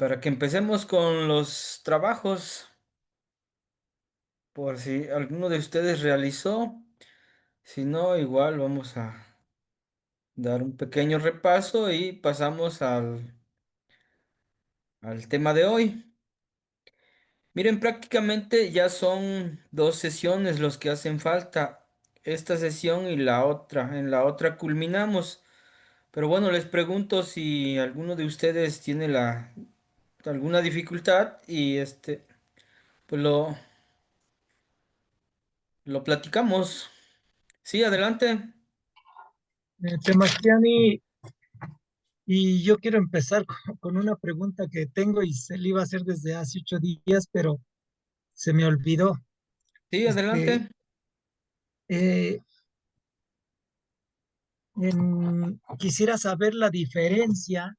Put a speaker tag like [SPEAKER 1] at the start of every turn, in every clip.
[SPEAKER 1] para que empecemos con los trabajos, por si alguno de ustedes realizó. Si no, igual vamos a dar un pequeño repaso y pasamos al tema de hoy. Miren, prácticamente ya son dos sesiones los que hacen falta. Esta sesión y la otra. En la otra culminamos. Pero bueno, les pregunto si alguno de ustedes tiene alguna dificultad y pues lo platicamos. Sí, adelante.
[SPEAKER 2] Temastiani, y yo quiero empezar con una pregunta que tengo y se le iba a hacer desde hace 8 días, pero se me olvidó.
[SPEAKER 1] Sí,
[SPEAKER 2] Este,
[SPEAKER 1] adelante.
[SPEAKER 2] eh, quisiera saber la diferencia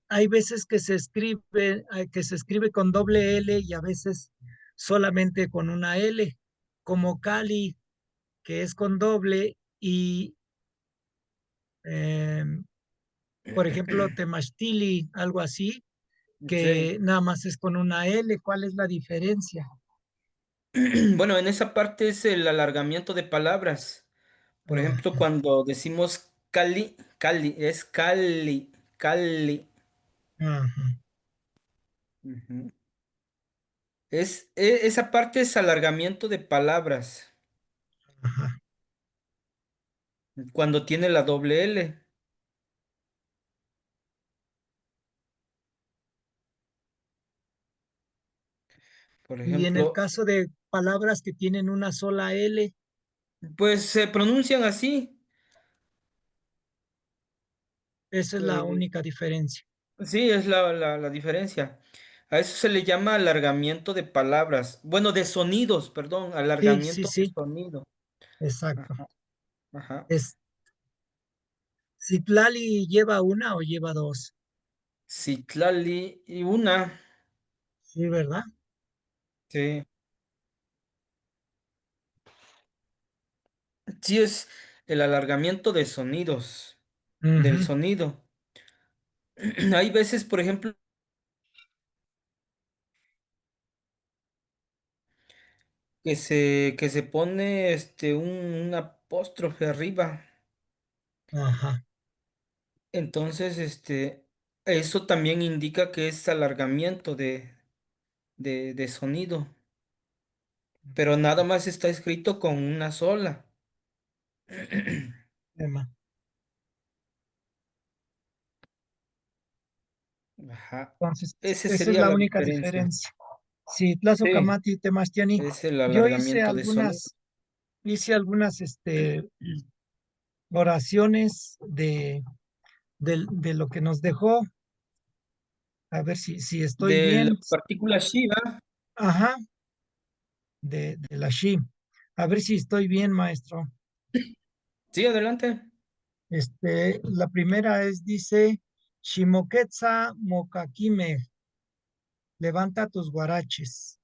[SPEAKER 2] hay veces que se escribe con doble L y a veces solamente con una L, como Cali, que es con doble, y em, por ejemplo, Temastili, algo así,
[SPEAKER 1] Sí.
[SPEAKER 2] que nada más es con una L. ¿Cuál es la diferencia?
[SPEAKER 1] Bueno, en esa parte es el alargamiento de palabras. Por
[SPEAKER 2] Ah,
[SPEAKER 1] ejemplo, cuando decimos Cali, Cali, es Cali, Cali.
[SPEAKER 2] ajá,
[SPEAKER 1] Ujú. Esa parte es alargamiento de palabras.
[SPEAKER 2] ajá.
[SPEAKER 1] Cuando tiene la doble L. Por
[SPEAKER 2] Y en el
[SPEAKER 1] ejemplo,
[SPEAKER 2] caso de palabras que tienen una sola L,
[SPEAKER 1] pues se pronuncian así.
[SPEAKER 2] esa es la
[SPEAKER 1] eh,
[SPEAKER 2] única diferencia.
[SPEAKER 1] sí, es la diferencia. A eso se le llama alargamiento de palabras. Bueno, de sonidos, perdón,
[SPEAKER 2] Sí, sí,
[SPEAKER 1] alargamiento de
[SPEAKER 2] sí,
[SPEAKER 1] sonido.
[SPEAKER 2] exacto.
[SPEAKER 1] Ajá, ajá.
[SPEAKER 2] Es, ¿Citlali lleva una o lleva dos?
[SPEAKER 1] Citlali y una.
[SPEAKER 2] Sí, ¿verdad?
[SPEAKER 1] Sí, sí es el alargamiento de sonidos, del
[SPEAKER 2] Ujú,
[SPEAKER 1] sonido. Hay veces, por ejemplo, que se pone un apóstrofe arriba.
[SPEAKER 2] ajá,
[SPEAKER 1] Entonces, eso también indica que es alargamiento de sonido, pero nada más está escrito con una sola.
[SPEAKER 2] tema.
[SPEAKER 1] Ajá.
[SPEAKER 2] Entonces,
[SPEAKER 1] Esa
[SPEAKER 2] esa es
[SPEAKER 1] sería
[SPEAKER 2] la
[SPEAKER 1] la
[SPEAKER 2] única
[SPEAKER 1] diferencia.
[SPEAKER 2] diferencia. Sí, Tlazo
[SPEAKER 1] Sí,
[SPEAKER 2] Camati Temastiani.
[SPEAKER 1] es el
[SPEAKER 2] Yo hice
[SPEAKER 1] alargamiento de sonido.
[SPEAKER 2] algunas oraciones de lo que nos dejó. A ver si estoy
[SPEAKER 1] De la
[SPEAKER 2] bien.
[SPEAKER 1] partícula Shiva.
[SPEAKER 2] Ajá, de la Shi. A ver si estoy bien, maestro.
[SPEAKER 1] Sí, adelante.
[SPEAKER 2] La primera dice, Shimoketza Mokakime, levanta tus guaraches.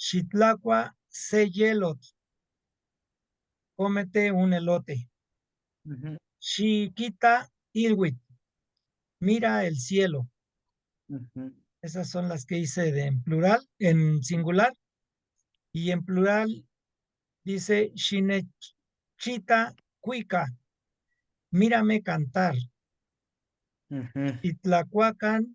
[SPEAKER 2] Xitlacua Seyelot, cómete un elote.
[SPEAKER 1] Ujú,
[SPEAKER 2] Chiquita Ilwit, mira el cielo.
[SPEAKER 1] ujú,
[SPEAKER 2] Esas son las que hice en plural, en singular, y en plural dice Shinechita Cuica, mírame cantar.
[SPEAKER 1] ujú,
[SPEAKER 2] Itlacuacan,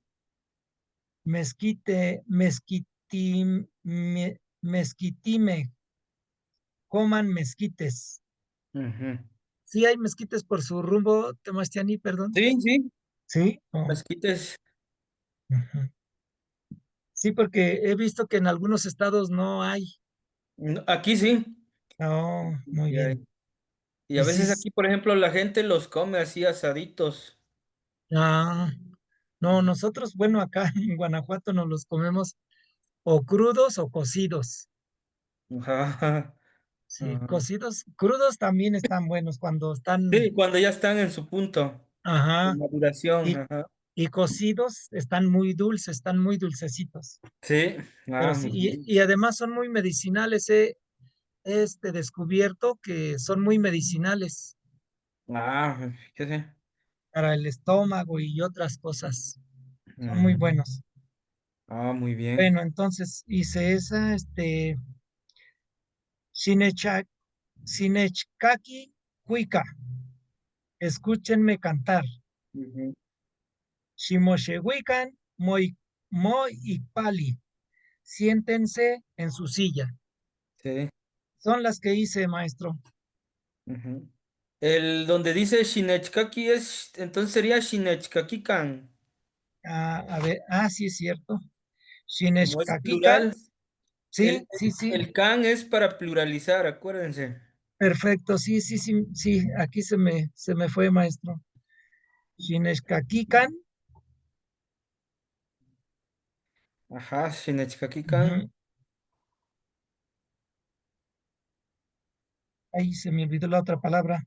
[SPEAKER 2] mezquitime, coman mezquites.
[SPEAKER 1] ujú.
[SPEAKER 2] Sí hay mezquites por su rumbo, Temastiani, perdón.
[SPEAKER 1] Sí, sí,
[SPEAKER 2] Sí. Oh,
[SPEAKER 1] mezquites.
[SPEAKER 2] ujú. Sí, porque he visto que en algunos estados no hay.
[SPEAKER 1] No, aquí sí.
[SPEAKER 2] Oh, muy
[SPEAKER 1] Y,
[SPEAKER 2] bien.
[SPEAKER 1] y a
[SPEAKER 2] Y sí,
[SPEAKER 1] veces aquí, por ejemplo, la gente los come así asaditos.
[SPEAKER 2] ah, no, nosotros, bueno, acá en Guanajuato nos los comemos o crudos o cocidos.
[SPEAKER 1] Ajá,
[SPEAKER 2] Sí,
[SPEAKER 1] ajá.
[SPEAKER 2] cocidos, crudos también están buenos cuando están,
[SPEAKER 1] Sí, cuando ya están en su punto de
[SPEAKER 2] ajá,
[SPEAKER 1] maduración.
[SPEAKER 2] y,
[SPEAKER 1] Ajá.
[SPEAKER 2] y cocidos están muy dulces, están muy dulcecitos.
[SPEAKER 1] Sí,
[SPEAKER 2] Pero
[SPEAKER 1] muy
[SPEAKER 2] sí,
[SPEAKER 1] bien.
[SPEAKER 2] y además son muy medicinales. Descubierto que son muy medicinales.
[SPEAKER 1] Fíjese.
[SPEAKER 2] para el estómago y otras cosas. Son muy
[SPEAKER 1] Mm,
[SPEAKER 2] buenos.
[SPEAKER 1] muy bien.
[SPEAKER 2] Bueno, entonces hice esa, Shinecha- Shinechkaki Kuika. Escúchenme cantar.
[SPEAKER 1] Ujú.
[SPEAKER 2] Shimoshewikan Moi, Moi y Pali. Siéntense en su silla.
[SPEAKER 1] Sí.
[SPEAKER 2] Son las que hice, maestro.
[SPEAKER 1] Ujú. El donde dice Shinechkaki es, entonces sería Shinechkaki-kan.
[SPEAKER 2] A ver, sí es cierto.
[SPEAKER 1] Como es
[SPEAKER 2] Shineshkakikan.
[SPEAKER 1] plural,
[SPEAKER 2] Sí, sí, sí.
[SPEAKER 1] el kan es para pluralizar, acuérdense.
[SPEAKER 2] Perfecto. Sí, sí, sí, sí. Aquí se me fue, maestro. Shineshkakikan.
[SPEAKER 1] Ajá, Shinechkaki-kan.
[SPEAKER 2] Ujú. Ahí se me olvidó la otra palabra.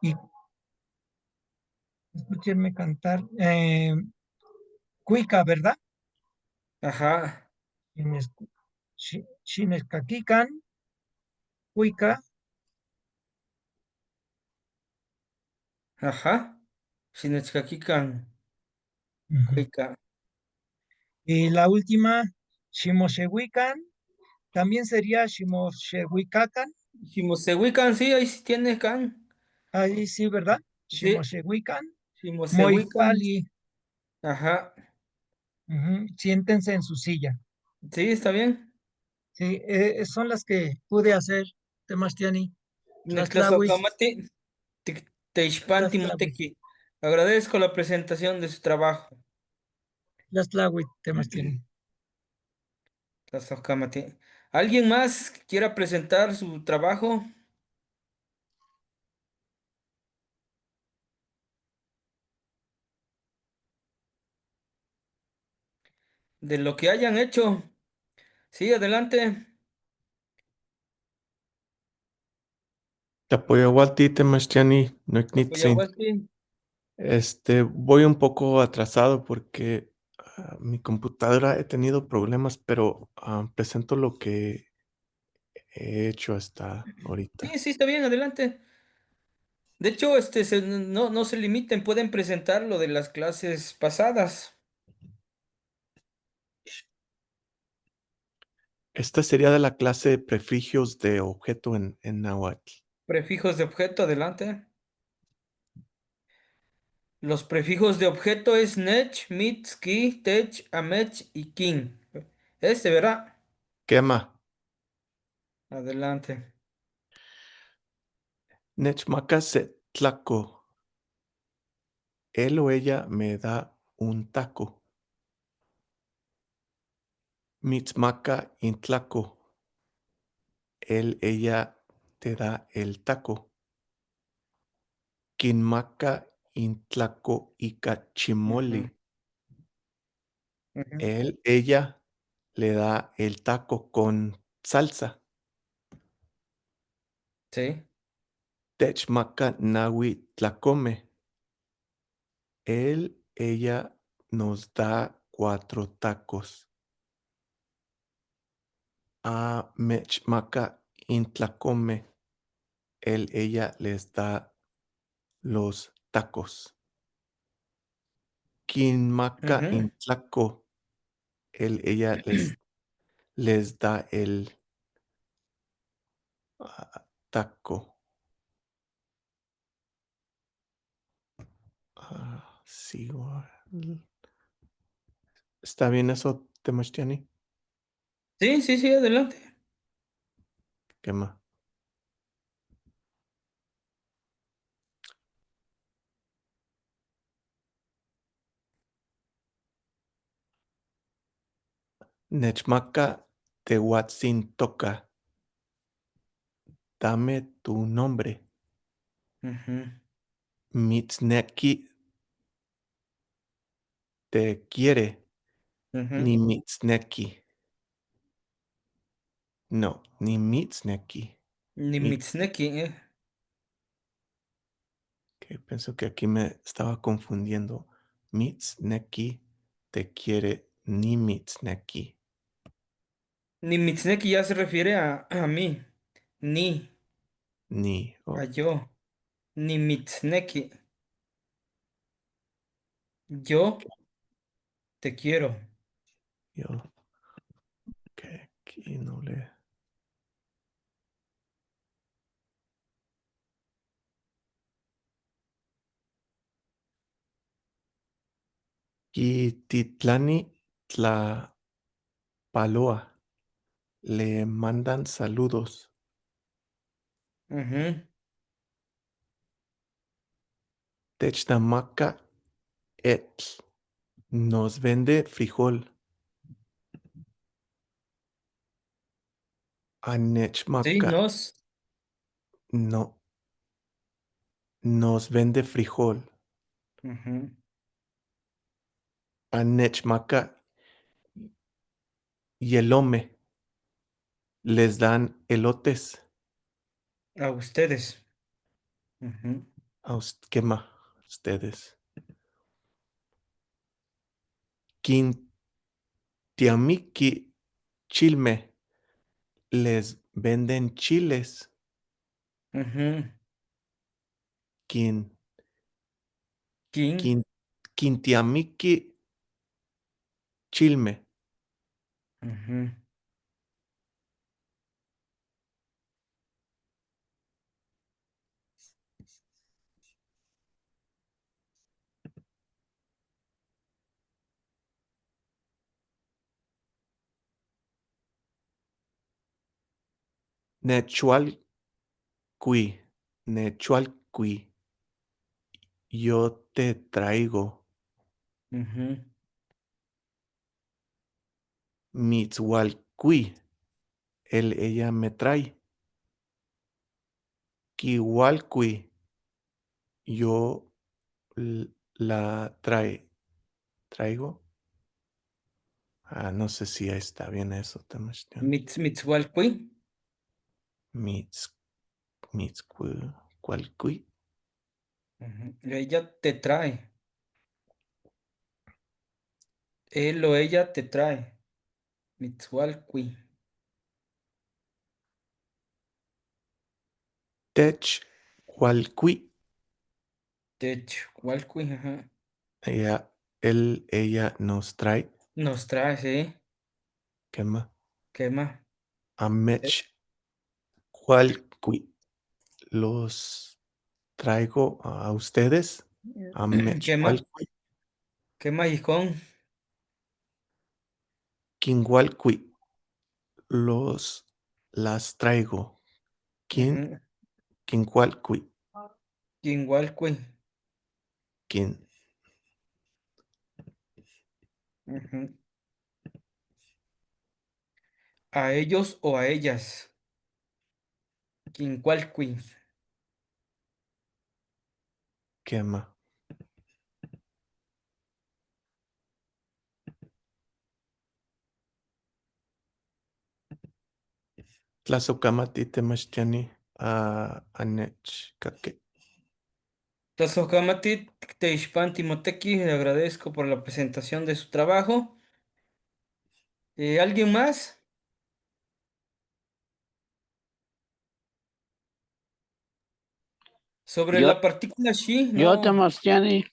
[SPEAKER 2] Y escúchenme cantar. Cuica, ¿verdad?
[SPEAKER 1] Ajá,
[SPEAKER 2] Shineshkakikan, Cuica.
[SPEAKER 1] ajá. Shinechkaki-kan.
[SPEAKER 2] Ujú.
[SPEAKER 1] Kuika.
[SPEAKER 2] Y la última, Shimoshewikan. También sería Shimoshewikakan.
[SPEAKER 1] Shimosewikan, sí, ahí sí tiene kan.
[SPEAKER 2] Ahí sí, ¿verdad?
[SPEAKER 1] Sí,
[SPEAKER 2] Shimoshewikan.
[SPEAKER 1] Shimosewikan.
[SPEAKER 2] Moipali.
[SPEAKER 1] Ajá.
[SPEAKER 2] Ujú. Siéntense en su silla.
[SPEAKER 1] Sí, está bien.
[SPEAKER 2] Sí, son las que pude hacer, Temastiani. Tlaxtlauis,
[SPEAKER 1] Netlazokamati, Teixpanti
[SPEAKER 2] Tlaxtlauis,
[SPEAKER 1] Moteki. Agradezco la presentación de su trabajo.
[SPEAKER 2] Tlaxtlauis, Temastiani.
[SPEAKER 1] Tlazokamati. ¿Alguien más que quiera presentar su trabajo de lo que hayan hecho? Sí, adelante.
[SPEAKER 3] Tapoyawati temachtiani noiknitzin.
[SPEAKER 1] Apoyahuasca.
[SPEAKER 3] Voy un poco atrasado porque mi computadora he tenido problemas, pero presento lo que he hecho hasta ahorita.
[SPEAKER 1] Sí, sí, está bien, adelante. De hecho, no se limiten, pueden presentar lo de las clases pasadas.
[SPEAKER 3] Esta sería de la clase de prefijos de objeto en náhuatl.
[SPEAKER 1] Prefijos de objeto, adelante. Los prefijos de objeto es nech, mit, ki, tech, amech y kin. ¿Verdad?
[SPEAKER 3] Quema.
[SPEAKER 1] Adelante.
[SPEAKER 3] Nechmaca se tlaco. Él o ella me da un taco. Mitzmaca intlaco. Él, ella te da el taco. Quinmaca intlaco icachimoli.
[SPEAKER 1] Ujú, ujú.
[SPEAKER 3] Él, ella le da el taco con salsa.
[SPEAKER 1] Sí.
[SPEAKER 3] Techmaca nahui tlacome. Él, ella nos da 4 tacos. A mechmaca intlacome. Él, ella les da los tacos. Quinmaca
[SPEAKER 1] Ujú.
[SPEAKER 3] intlaco. Él, ella les da el taco. Sí, ¿está bien eso, Temachtiani?
[SPEAKER 1] Sí, sí, sí, adelante.
[SPEAKER 3] ¿Qué más? Nechmaca Tehuatzintoca, dame tu nombre.
[SPEAKER 1] Ujú,
[SPEAKER 3] Mitzneki te quiere,
[SPEAKER 1] ujú.
[SPEAKER 3] ni mitzneki. No, ni mitzneki.
[SPEAKER 1] Ni
[SPEAKER 3] Mi,
[SPEAKER 1] mitzneki,
[SPEAKER 3] que pienso que aquí me estaba confundiendo. Mitzneki te quiere, ni mitzneki.
[SPEAKER 1] Ni mitzneki ya se refiere a mí. Ni
[SPEAKER 3] Ni,
[SPEAKER 1] a
[SPEAKER 3] oh,
[SPEAKER 1] yo. Ni mitzneki. Yo te quiero.
[SPEAKER 3] Yo, que aquí no le. Quititlani Tlapaloa. Le mandan saludos.
[SPEAKER 1] Ujú.
[SPEAKER 3] Technamaca etl. Nos vende frijol.
[SPEAKER 1] Sí,
[SPEAKER 3] Anechmaca.
[SPEAKER 1] nos.
[SPEAKER 3] No. Nos vende frijol.
[SPEAKER 1] Ujú.
[SPEAKER 3] Anechmaca yelome. Les dan elotes.
[SPEAKER 1] A ustedes. Ujú.
[SPEAKER 3] ¿Qué más? Ustedes. Quintiamiqui chilme. Les venden chiles.
[SPEAKER 1] Ujú.
[SPEAKER 3] Quin,
[SPEAKER 1] King.
[SPEAKER 3] quin, Quintiamiqui chilme.
[SPEAKER 1] Ujú.
[SPEAKER 3] Nechualcui. Nechualcui. Yo te traigo.
[SPEAKER 1] Ujú.
[SPEAKER 3] Mitzhualcui. Ella me trae. Kiwalcui. Yo la traigo. No sé si está bien eso, Temachtiani.
[SPEAKER 1] Mitzhualcui.
[SPEAKER 3] Mitz, Mitzcualcui.
[SPEAKER 1] Ujú. Ella te trae. Él o ella te trae. Mitzhualcui.
[SPEAKER 3] Techhualcui.
[SPEAKER 1] Techualcui. Ajá.
[SPEAKER 3] Ella nos trae.
[SPEAKER 1] Nos trae, sí.
[SPEAKER 3] ¿Qué más?
[SPEAKER 1] ¿Qué más? Eh,
[SPEAKER 3] Amechhualcui. Los traigo a ustedes.
[SPEAKER 1] ¿Qué más?
[SPEAKER 3] Amechhualcui.
[SPEAKER 1] ¿Qué más, hijón?
[SPEAKER 3] Quinhualcui. Las traigo.
[SPEAKER 1] Ujú.
[SPEAKER 3] Quinhualcui.
[SPEAKER 1] Quinhualcui.
[SPEAKER 3] Quin,
[SPEAKER 1] Ujú. A ellos o a ellas. Quincualcui.
[SPEAKER 3] ¿Qué más? Tlazocamati temachtiani anechcaque.
[SPEAKER 1] Tlazocamatit Teixpan Timoteki, le agradezco por la presentación de su trabajo. ¿Alguien más? Sobre
[SPEAKER 4] Yo,
[SPEAKER 1] la partícula Xi,
[SPEAKER 4] yo,
[SPEAKER 1] no.
[SPEAKER 4] Tamastiani,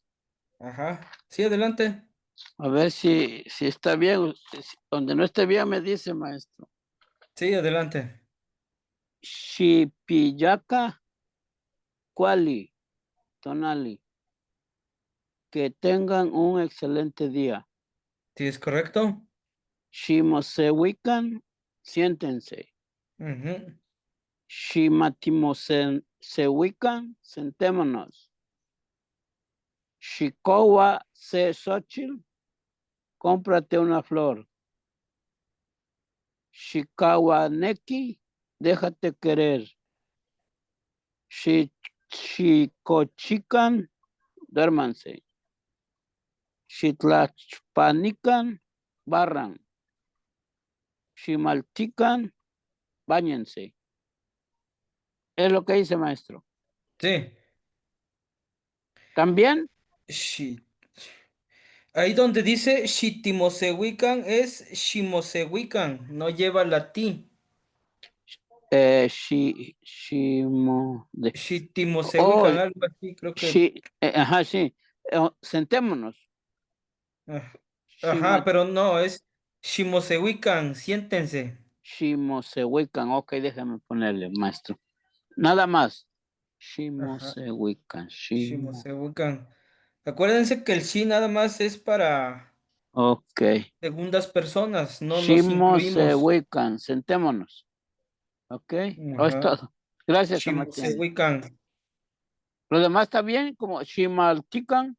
[SPEAKER 1] Ajá. Sí, adelante.
[SPEAKER 4] a ver si está bien. Donde no esté bien me dice, maestro.
[SPEAKER 1] Sí, adelante.
[SPEAKER 4] Shipiyaka Kuali, Tonali. Que tengan un excelente día.
[SPEAKER 1] ¿Sí es correcto?
[SPEAKER 4] Shimosewikan, siéntense.
[SPEAKER 1] Ujú.
[SPEAKER 4] Shimatimosewikan, sentémonos. Shikowa se Xochitl, cómprate una flor. Shikawaneki, déjate querer. Xikochican, duérmanse. Xitlachpanican, barran. Ximaltican, báñense. Es lo que dice, maestro.
[SPEAKER 1] Sí.
[SPEAKER 4] También,
[SPEAKER 1] Shi- Ahí donde dice Shitimosewican es Shimosewican, no lleva la ti.
[SPEAKER 4] shimo, oh,
[SPEAKER 1] Shitimosewican, algo así, creo que.
[SPEAKER 4] ajá, sí. Sentémonos.
[SPEAKER 1] Ah,
[SPEAKER 4] Shima,
[SPEAKER 1] ajá, pero no, es Shimosewikan, siéntense.
[SPEAKER 4] Shimosewikan. Ok, déjame ponerle, maestro. Nada más.
[SPEAKER 1] Ajá,
[SPEAKER 4] Shimosewikan.
[SPEAKER 1] Shimosewikan. Acuérdense que el shi nada más es para
[SPEAKER 4] Ok.
[SPEAKER 1] segundas personas, no los incluimos.
[SPEAKER 4] Shimosewikan. Sentémonos. Ok. Oh, es
[SPEAKER 1] Ajá,
[SPEAKER 4] todo. Gracias, Sebastián.
[SPEAKER 1] Shimosewikan.
[SPEAKER 4] ¿Lo demás está bien? Como Shimaltikan.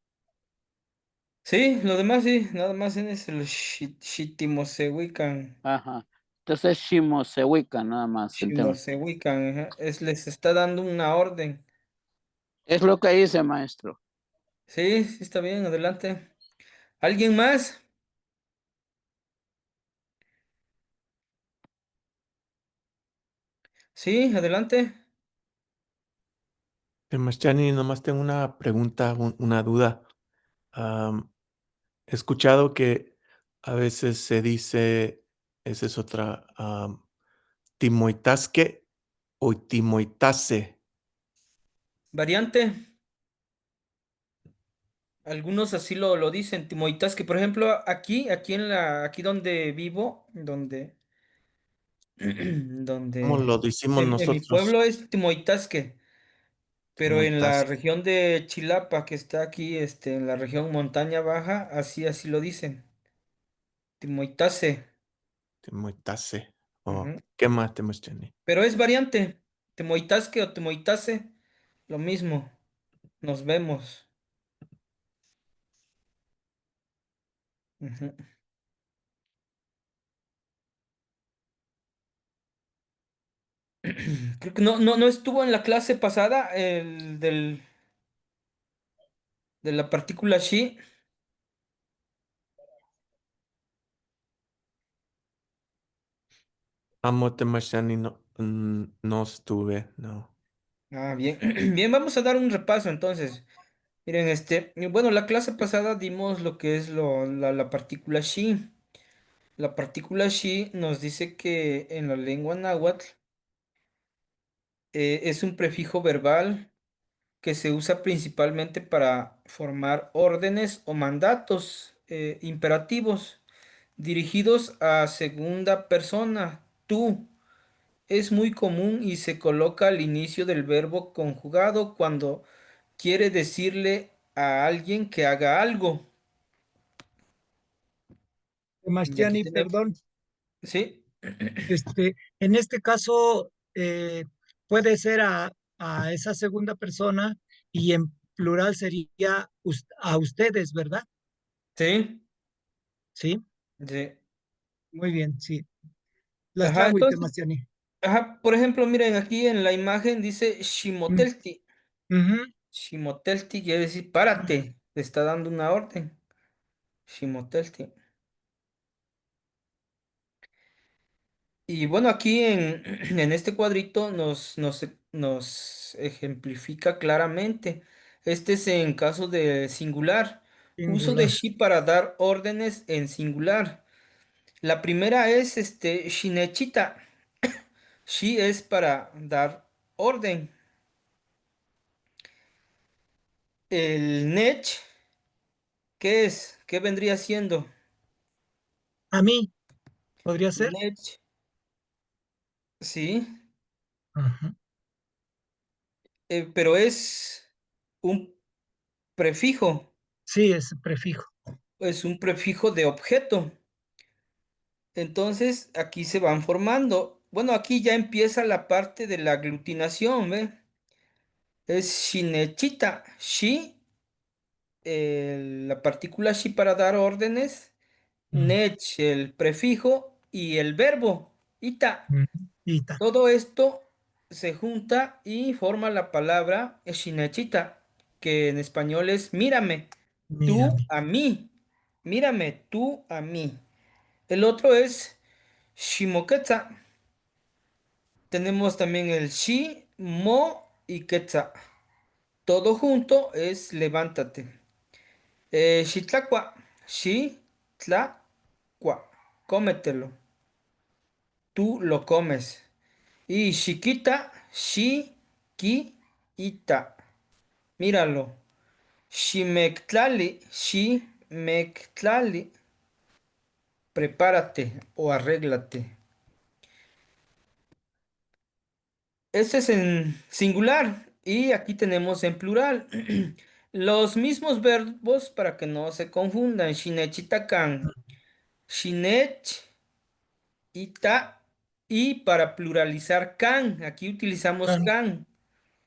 [SPEAKER 1] Sí, lo demás sí, nada más es el Shitimosewikan.
[SPEAKER 4] Ajá. Entonces Shimosewikan, nada más. Sentémonos.
[SPEAKER 1] Shimosewikan, ajá. Les está dando una orden.
[SPEAKER 4] Es lo que dice, maestro.
[SPEAKER 1] Sí, sí, está bien, adelante. ¿Alguien más? Sí, adelante.
[SPEAKER 3] Sebastián, nomás tengo una pregunta, una duda. Am, He escuchado que a veces se dice, esa es otra, timoitasque o timoitase.
[SPEAKER 1] Variante. Algunos así lo dicen, Timoitas, que por ejemplo aquí donde vivo,
[SPEAKER 3] ¿Cómo lo
[SPEAKER 1] donde,
[SPEAKER 3] decimos
[SPEAKER 1] en mi
[SPEAKER 3] nosotros?
[SPEAKER 1] pueblo es Timoitasque, pero en la
[SPEAKER 3] Timoitasque,
[SPEAKER 1] región de Chilapa, que está aquí, en la región montaña baja, así lo dicen, Timoitase.
[SPEAKER 3] timoitase. Oh,
[SPEAKER 1] Ujú.
[SPEAKER 3] ¿qué más, Sebastián?
[SPEAKER 1] Pero es variante, Timoitasque o Timoitase, lo mismo, nos vemos. Ujú. Creo que no estuvo en la clase pasada de la partícula Xi.
[SPEAKER 3] Amo, Sebastián, no, no estuve, no.
[SPEAKER 1] Ah, bien. Bien, vamos a dar un repaso entonces. Miren, bueno, la clase pasada dimos lo que es la partícula Xi. La partícula Xi nos dice que en la lengua náhuatl es un prefijo verbal que se usa principalmente para formar órdenes o mandatos imperativos dirigidos a segunda persona, tú. Es muy común y se coloca al inicio del verbo conjugado cuando quiere decirle a alguien que haga algo. Y aquí
[SPEAKER 2] Sebastián, y
[SPEAKER 1] tenemos,
[SPEAKER 2] perdón,
[SPEAKER 1] ¿sí?
[SPEAKER 2] en este caso puede ser a esa segunda persona y en plural sería a ustedes, ¿verdad?
[SPEAKER 1] Sí,
[SPEAKER 2] Sí,
[SPEAKER 1] sí.
[SPEAKER 2] muy bien, sí. Las
[SPEAKER 1] Ajá,
[SPEAKER 2] trago y
[SPEAKER 1] entonces,
[SPEAKER 2] Sebastián.
[SPEAKER 1] ajá, por ejemplo, miren aquí en la imagen dice
[SPEAKER 2] Mm,
[SPEAKER 1] Shimotelti.
[SPEAKER 2] ujú.
[SPEAKER 1] Shimotelti quiere decir párate, te está dando una orden. Shimotelti. Y bueno, aquí en este cuadrito nos ejemplifica claramente. Este es en caso de singular. Uso de
[SPEAKER 2] Singular.
[SPEAKER 1] shi para dar órdenes en singular. La primera es shinechita. Shi es para dar orden. El nech, ¿qué es? ¿Qué vendría siendo?
[SPEAKER 2] A mí, ¿podría ser?
[SPEAKER 1] Nech, sí,
[SPEAKER 2] Ajá.
[SPEAKER 1] pero es un prefijo,
[SPEAKER 2] Sí, es prefijo.
[SPEAKER 1] es un prefijo de objeto. Entonces aquí se van formando. Bueno, aquí ya empieza la parte de la aglutinación, ¿ve? Es shinechita. Shi, la partícula shi para dar órdenes.
[SPEAKER 2] Mm,
[SPEAKER 1] Nech, el prefijo y el verbo. Ita.
[SPEAKER 2] mm. Ita,
[SPEAKER 1] Todo esto se junta y forma la palabra shinechita, que en español es mírame, tú
[SPEAKER 2] mírame.
[SPEAKER 1] a mí. Mírame, tú a mí. El otro es shimoketza. Tenemos también el shi, mo y quetzá. Todo junto es levántate. Xitlacua, shi, tla, cua. Cómetelo. Tú lo comes. Y chiquita, shi, ki, ita. Míralo. Ximectlali, shi, mektlali, prepárate o arréglate. Este es en singular y aquí tenemos en plural. Los mismos verbos para que no se confundan. Shinechitakan, shinech, ita y para pluralizar kan. Aquí utilizamos
[SPEAKER 2] Can.
[SPEAKER 1] kan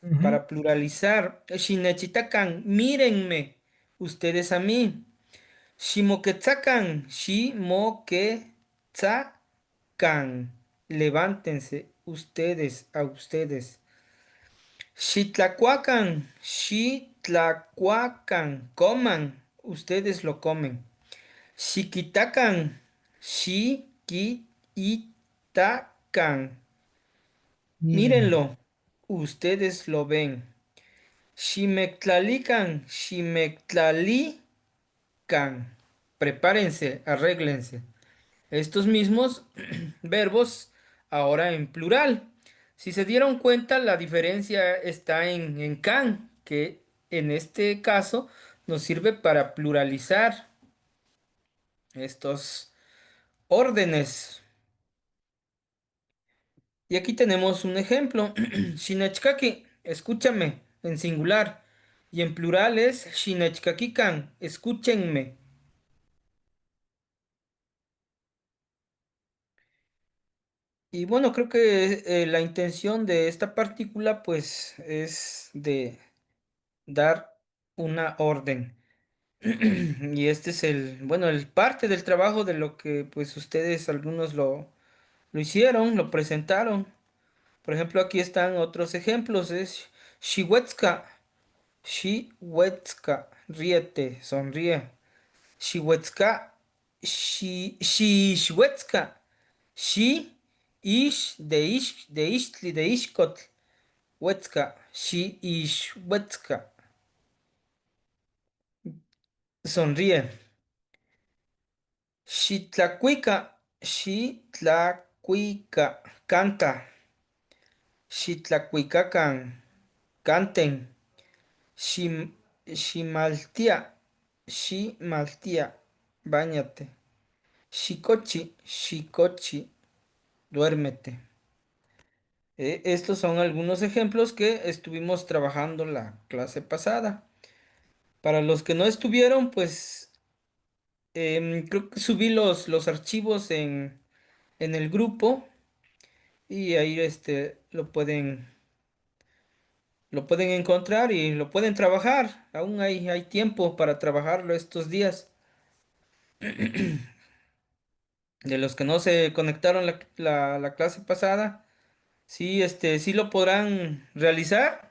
[SPEAKER 2] Ujú.
[SPEAKER 1] para pluralizar. Shinechitakan, mírenme, ustedes a mí. Shimoketsakan, shimoketsakan, levántense, ustedes a ustedes. Xitlacuacan, xitlacuacan, coman, ustedes lo comen. Xiquitacan, xiquitacan,
[SPEAKER 2] Mírenlo.
[SPEAKER 1] mírenlo, ustedes lo ven. Ximectlalican, ximectlalican, prepárense, arréglense. Estos mismos verbos ahora en plural. Si se dieron cuenta, la diferencia está en can, que en este caso nos sirve para pluralizar estos órdenes. Y aquí tenemos un ejemplo. Shinechkaki, escúchame, en singular. Y en plural es Shinechkakikan, escúchenme. Y bueno, creo que la intención de esta partícula pues es de dar una orden. Y este es bueno, el parte del trabajo de lo que pues ustedes algunos lo hicieron, lo presentaron. Por ejemplo, aquí están otros ejemplos. Es Shiwetska, Shiwetska, ríete, sonríe. Shiwetska, Shishwetska, Shi, Ish, de Ishtli, de Ishkotl, Wetska, Shi, Ish, Wetska, sonríe. Xitlacuica, Xitlacuica, canta. Xitlacuicacan, canten. Xim- Ximaltía, Ximaltía, báñate. Xicochi, Xicochi, duérmete. Estos son algunos ejemplos que estuvimos trabajando la clase pasada. Para los que no estuvieron, pues creo que subí los archivos en el grupo y ahí lo pueden encontrar y lo pueden trabajar. Aún hay tiempo para trabajarlo estos días. De los que no se conectaron la clase pasada, sí, sí lo podrán realizar.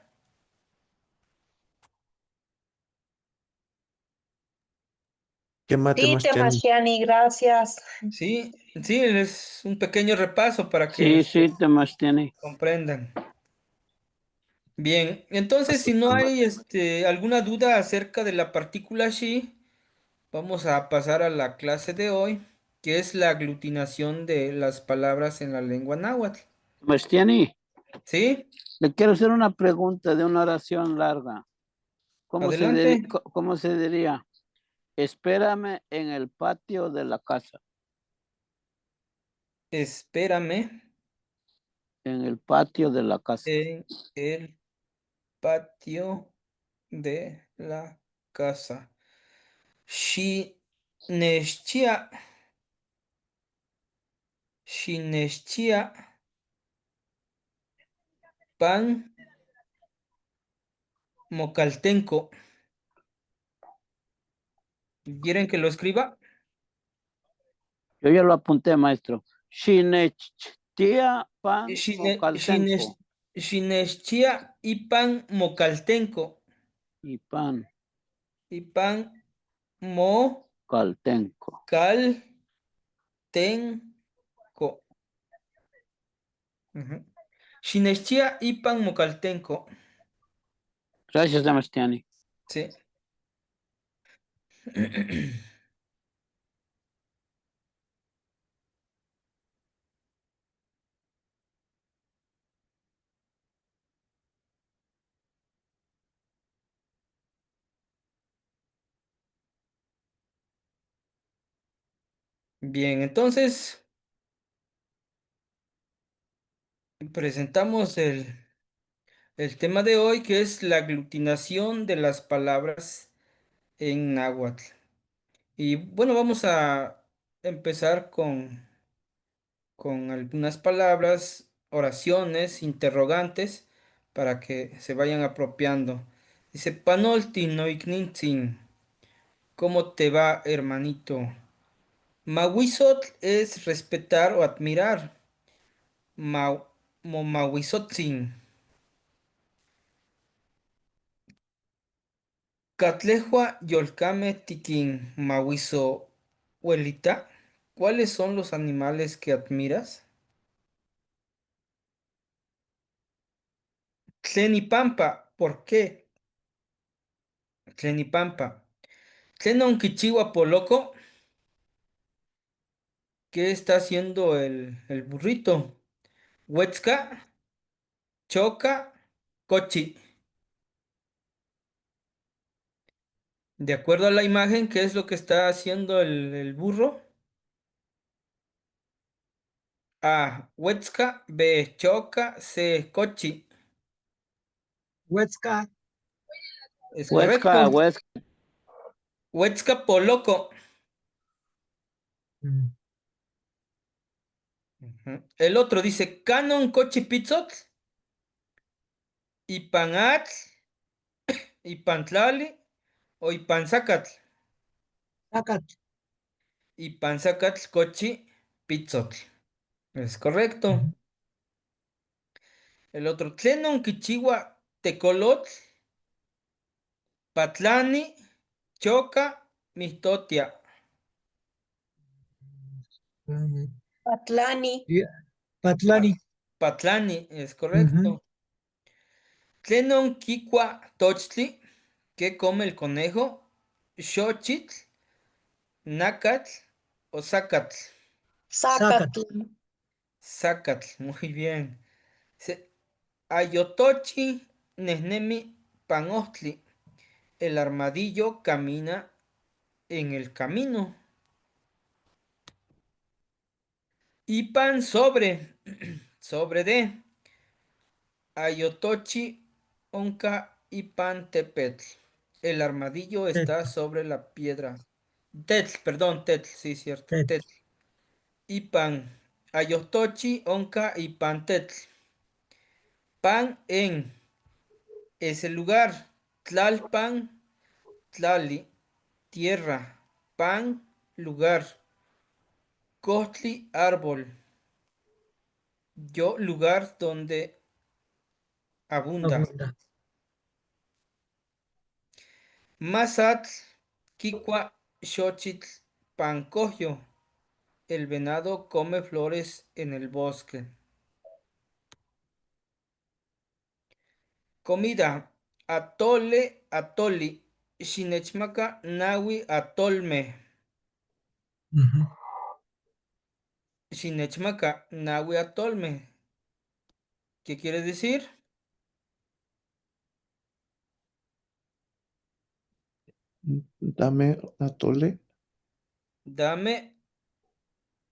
[SPEAKER 3] ¿Qué mate
[SPEAKER 5] Sí,
[SPEAKER 3] más tienen?
[SPEAKER 5] Temasiani, gracias.
[SPEAKER 1] Sí, sí, es un pequeño repaso para que
[SPEAKER 4] Sí, sí, Tomás tiene.
[SPEAKER 1] comprendan. Bien, entonces si no
[SPEAKER 3] Bastante
[SPEAKER 1] hay
[SPEAKER 3] mate.
[SPEAKER 1] alguna duda acerca de la partícula she, vamos a pasar a la clase de hoy, que es la aglutinación de las palabras en la lengua náhuatl.
[SPEAKER 4] Tomás tiene.
[SPEAKER 1] ¿Sí?
[SPEAKER 4] Le quiero hacer una pregunta de una oración larga.
[SPEAKER 1] Adelante.
[SPEAKER 4] ¿Cómo se diría? Espérame en el patio de la casa.
[SPEAKER 1] Espérame
[SPEAKER 4] En el patio de la casa.
[SPEAKER 1] en el patio de la casa. Shineshtia, Shineshtia, pan mocaltenco. ¿Quieren que lo escriba?
[SPEAKER 4] Yo ya lo apunté, maestro. Shinechtia pan
[SPEAKER 1] Shine,
[SPEAKER 4] mocaltenco.
[SPEAKER 1] Shineshtia y pan mocaltenco.
[SPEAKER 4] Y pan
[SPEAKER 1] Y pan
[SPEAKER 4] caltenco.
[SPEAKER 1] mocaltenco. Ujú. Shineshtia y pan mocaltenco.
[SPEAKER 4] Gracias, Sebastián.
[SPEAKER 1] Sí. Bien, entonces presentamos el tema de hoy, que es la aglutinación de las palabras en náhuatl. Y bueno, vamos a empezar con algunas palabras, oraciones, interrogantes, para que se vayan apropiando. Dice, Panolti no ignintzin, ¿cómo te va, hermanito? Mahuizotl es respetar o admirar. Ma, Momahuizotzin. Catlejua Yolcame Tiquín Mahuizo Huelita. ¿Cuáles son los animales que admiras? Tlenipampa. ¿Por qué? Tlenipampa. Tlenon Kichiwa Poloco. ¿Qué está haciendo el burrito? Huetzca, Choca, Cochi. De acuerdo a la imagen, ¿qué es lo que está haciendo el burro? A. Huetzca. B. Choca. C. Cochi.
[SPEAKER 2] Huesca.
[SPEAKER 1] Es
[SPEAKER 4] Huesca,
[SPEAKER 1] correcto.
[SPEAKER 4] Huesca.
[SPEAKER 1] Huetzca Poloco.
[SPEAKER 2] Mm,
[SPEAKER 1] Ujú. El otro dice Canon Cochi Pizzot. Ipanatl. Ipantlali. O Ipanzacatl.
[SPEAKER 2] Zacat.
[SPEAKER 1] Ipanzacatl Cochi Pizzot. Es correcto.
[SPEAKER 2] Ujú.
[SPEAKER 1] El otro Tlenon Kichiwa Tecolotl. Patlani. Choca. Mistotia.
[SPEAKER 5] Patlani,
[SPEAKER 2] Y-
[SPEAKER 1] Pa-
[SPEAKER 2] Patlani.
[SPEAKER 1] Patlani. Es
[SPEAKER 2] Ujú.
[SPEAKER 1] correcto. Tlenon Kikwa Tochtli. ¿Qué come el conejo? Xochitl. Nácatl o Zacatl.
[SPEAKER 2] Zacat.
[SPEAKER 5] Zacatl,
[SPEAKER 1] Zacatl, muy bien. Ayotochi Nehnemi Panostli. El armadillo camina en el camino. Y pan sobre. Sobre de. Ayotochi Onca y pan tepetl. El armadillo
[SPEAKER 2] Tet,
[SPEAKER 1] está sobre la piedra. Tetl, perdón, tetl, sí, cierto.
[SPEAKER 2] tet.
[SPEAKER 1] Tetl. Y pan. Ayotochi Onca y pan tetl. Pan en ese lugar. Tlalpan, tlali, tierra. Pan, lugar. Costli, árbol. Yo, lugar donde abunda.
[SPEAKER 2] Abunda.
[SPEAKER 1] Mazatl, Kikua, Xochitl, Pancoyo. El venado come flores en el bosque. Comida. Atole, atoli. Xinechmaca, nawi, atolme.
[SPEAKER 2] Ujú.
[SPEAKER 1] Xinechmaca, nawi, atolme. ¿Qué quiere decir?
[SPEAKER 3] Dame atole,
[SPEAKER 1] Dame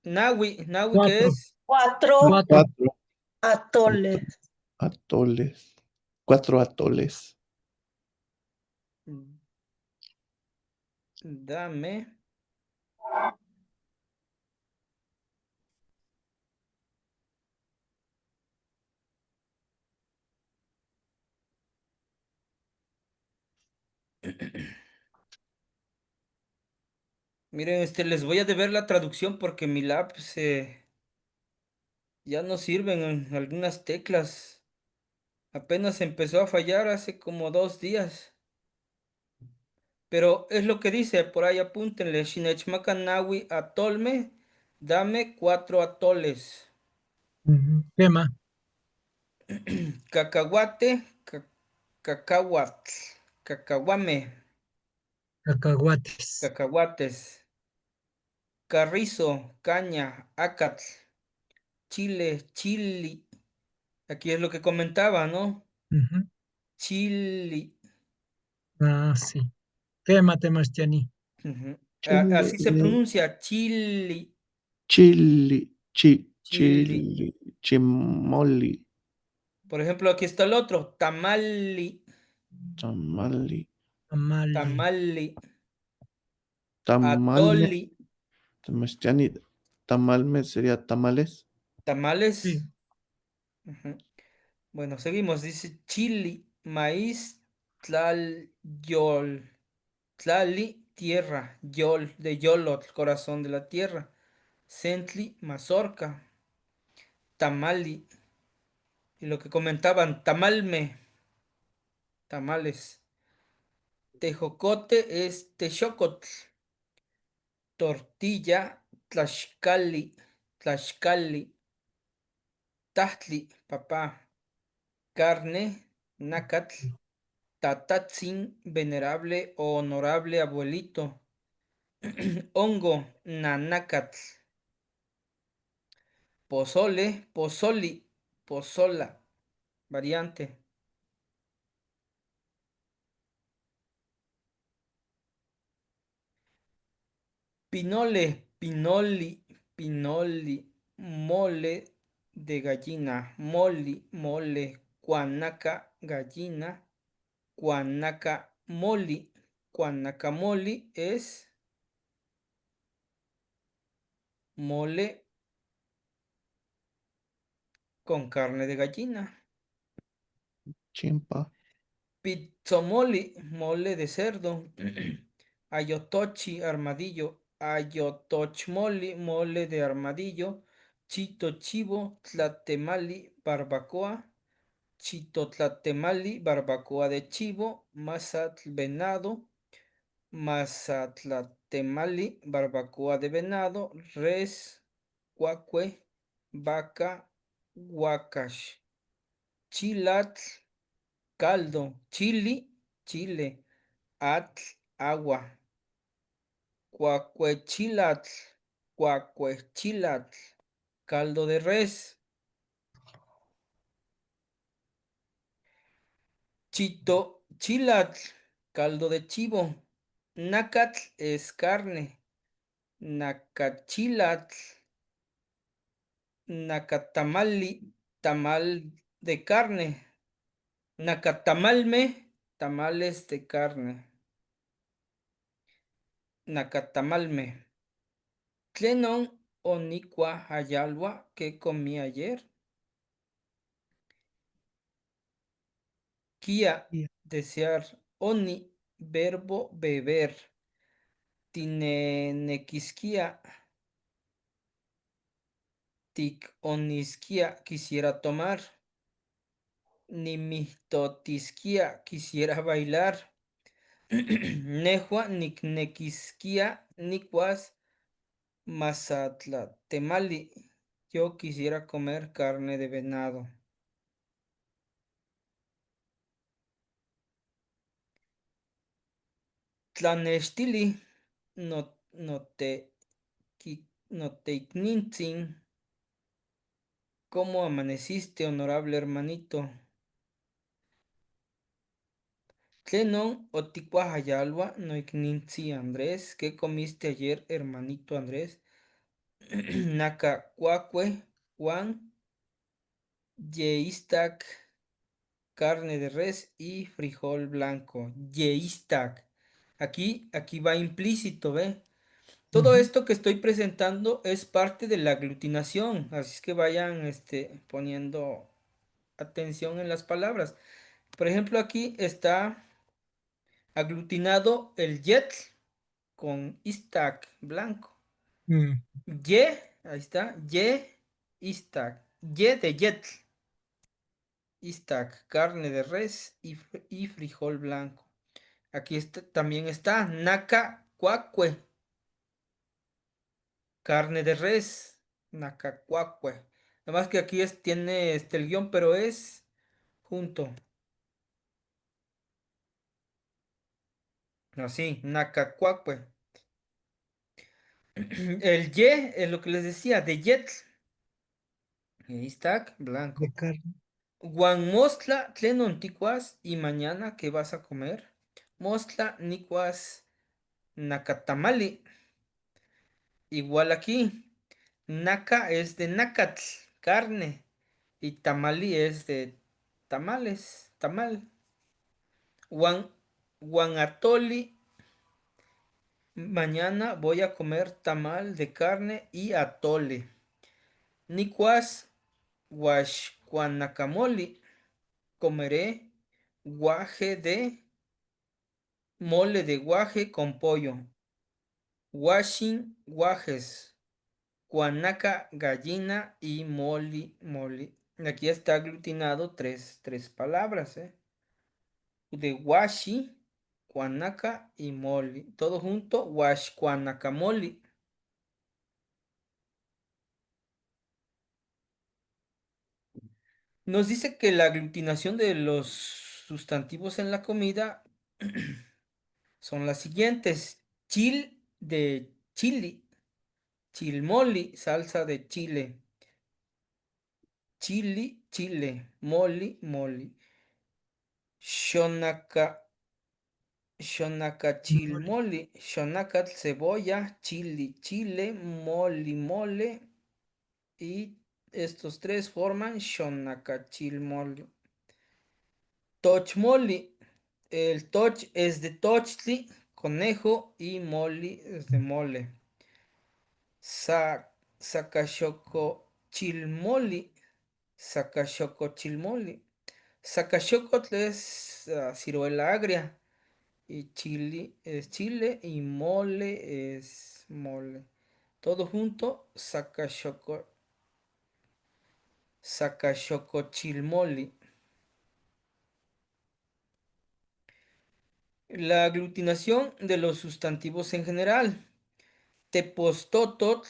[SPEAKER 1] nawi. ¿Nawi qué
[SPEAKER 2] Cuatro.
[SPEAKER 1] es?
[SPEAKER 5] cuatro
[SPEAKER 2] Cuatro.
[SPEAKER 3] cuatro
[SPEAKER 5] atoles.
[SPEAKER 3] atoles, 4 atoles.
[SPEAKER 1] Dame. Miren, les voy a deber la traducción porque mi lap ya no sirven en algunas teclas. Apenas empezó a fallar hace como 2 días. Pero es lo que dice, por ahí apúntenle. Shinechmaka Nawi atolme, dame 4 atoles.
[SPEAKER 2] Ujú. Tema.
[SPEAKER 1] Cacahuate, cacahuatl, cacahuame,
[SPEAKER 2] Cacahuates.
[SPEAKER 1] cacahuates. Carrizo, caña, acatl, chile, chili. Aquí es lo que comentaba, ¿no?
[SPEAKER 2] Ujú.
[SPEAKER 1] Chili.
[SPEAKER 2] Ah, sí. Tema, Temastiani.
[SPEAKER 1] Ujú. Así se
[SPEAKER 3] Chile,
[SPEAKER 1] pronuncia, chili.
[SPEAKER 3] chili,
[SPEAKER 1] chili.
[SPEAKER 3] chimoli,
[SPEAKER 1] Por ejemplo, aquí está el otro, tamali,
[SPEAKER 3] tamali,
[SPEAKER 2] Tamali.
[SPEAKER 1] tamali,
[SPEAKER 3] tamalme,
[SPEAKER 1] atoli,
[SPEAKER 3] tamastiani, tamalme sería tamales,
[SPEAKER 1] tamales.
[SPEAKER 2] Sí.
[SPEAKER 1] Ujú. Bueno, seguimos. Dice chili, maíz, yol, tlali, tierra, yol, de yolot, corazón de la tierra. Centli, mazorca, tamali. Y lo que comentaban, tamalme, tamales. Tejocote es texocotl. Tortilla, tlaxcali, tlaxcali. Tahtli, papá. Carne, nácatl. Tatatzin, venerable o honorable abuelito. Hongo, nanácatl. Pozole, pozoli, pozola, variante. Pinole, pinoli, pinoli. Mole de gallina, moli, mole. Guanaca, gallina. Guanacamoli. Guanacamoli es mole con carne de gallina.
[SPEAKER 3] chimpa,
[SPEAKER 1] Pizzomoli, mole de cerdo. Ayotochi, armadillo. Ayotochmoli, mole de armadillo. Chito chivo, tlatemali, barbacoa. Chito tlatemali, barbacoa de chivo. Mazatl venado. Mazatlatemali, barbacoa de venado. Res, cuacue, vaca, huacash. Chilatl, caldo. Chili, chile. Atl, agua. Cuacuechilatl, cuacuechilatl. Caldo de res. Chito, chilatl, caldo de chivo. Nacatl es carne. Nacachilatl, nacatamali, tamal de carne. Nacatamalme, tamales de carne. Nacatamalme. Tlenon onicua ayalwa que comí ayer. Kia,
[SPEAKER 2] Sí.
[SPEAKER 1] desear. Oni, verbo beber. Tinenequisquia. Tic onisquia, quisiera tomar. Nimihtotisquia, quisiera bailar. Nehua, nicnequisquia, nicuas, mazatlatemali. Yo quisiera comer carne de venado. Tlanextili, no, no te, no te ignintzin. ¿Cómo amaneciste, honorable hermanito? Tlenon oticuahayalwa, no ignintzi Andrés. ¿Qué comiste ayer, hermanito Andrés? Nacacuacue, Juan, Yeistac, carne de res y frijol blanco. Yeistac. Aquí va implícito, ¿ve? Todo
[SPEAKER 2] Ujú.
[SPEAKER 1] esto que estoy presentando es parte de la aglutinación, así es que vayan poniendo atención en las palabras. Por ejemplo, aquí está aglutinado el yetl con istak blanco.
[SPEAKER 2] Mm.
[SPEAKER 1] Ye, ahí está, ye, istak. Ye de yetl, istak, carne de res y frijol blanco. Aquí también está naka cuacue, carne de res, nacacuacue. Nada más que aquí tiene el guión, pero es junto. Así, nacacuacue. El ye es lo que les decía, de yetl. Ahí está,
[SPEAKER 2] De
[SPEAKER 1] blanco.
[SPEAKER 2] carne.
[SPEAKER 1] Guan mostla tlenon ticuas y mañana ¿qué vas a comer? Mostla nicuas nacatamali. Igual aquí. Naca es de nácatl, carne. Y tamali es de tamales, tamal. Guan, guanatoli, mañana voy a comer tamal de carne y atole. Nicuas, guanakamoli, comeré guaje de mole de guaje con pollo. Washing, guajes. Guanaca, gallina y moli. Aquí está aglutinado tres palabras, ¿eh? De washi, guanaca y moli. Todo junto, wash, guanacamoli. Nos dice que la aglutinación de los sustantivos en la comida son las siguientes. Chil de chili, chilmoli, salsa de chile. Chili, chile, moli. Shonaka,
[SPEAKER 2] Mole.
[SPEAKER 1] shonacachilmoli, shonacatl, cebolla, chile, mole. Y estos tres forman shonacachilmoli. Tochmoli, el toch es de tochtli, conejo, y moli es de mole. Sa, sacachocochilmoli, sacachocochilmoli. Sacachocotl es ciruela agria. Y chile es chile y mole es mole. Todo junto, sacachocochilmoli. La aglutinación de los sustantivos en general. Tepostototl,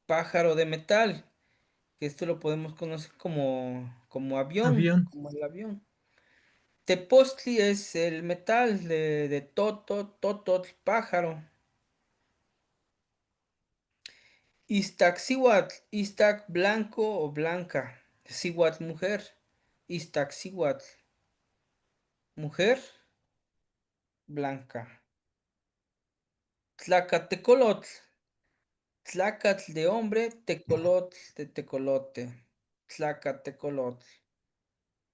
[SPEAKER 1] pájaro de metal. Que esto lo podemos conocer como avión,
[SPEAKER 2] Avión.
[SPEAKER 1] como el avión. Tepostli es el metal de tototl, pájaro. Iztaccíhuatl, Iztac blanco o blanca. Cíhuatl mujer. Iztaccíhuatl mujer blanca. Tlacatecolotl, tlacatl de hombre, tecolotl de tecolote. Tlacatecolotl,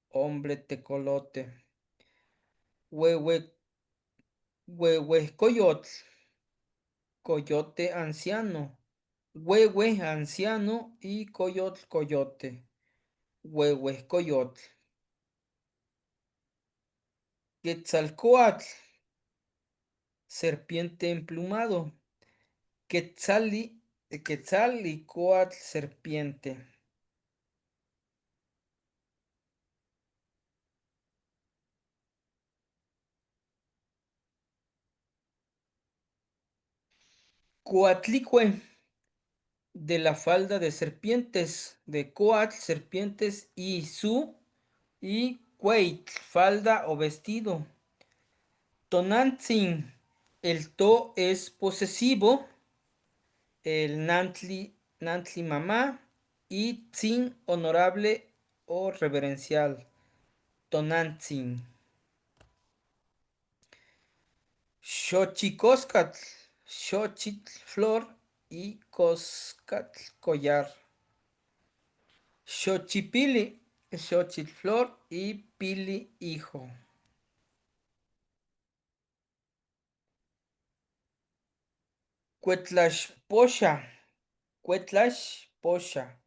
[SPEAKER 1] hombre tecolote. Huehue, huehuecoyotl, coyote anciano. Huehue anciano y coyotl coyote. Huehuecoyotl. Quetzalcoatl, serpiente emplumado. Quetzal y serpiente. Coatlicue, de la falda de serpientes, de coatl, serpientes, y cueit, falda o vestido. Tonantzin, el to es posesivo, el nantli mamá, y tzin, honorable o reverencial. Tonantzin. Xochicóscatl, xochitl, flor, y coscatl, collar. Xochipili, xochitl, flor, y pili, hijo. Cuetlashposha, cuetlashposha,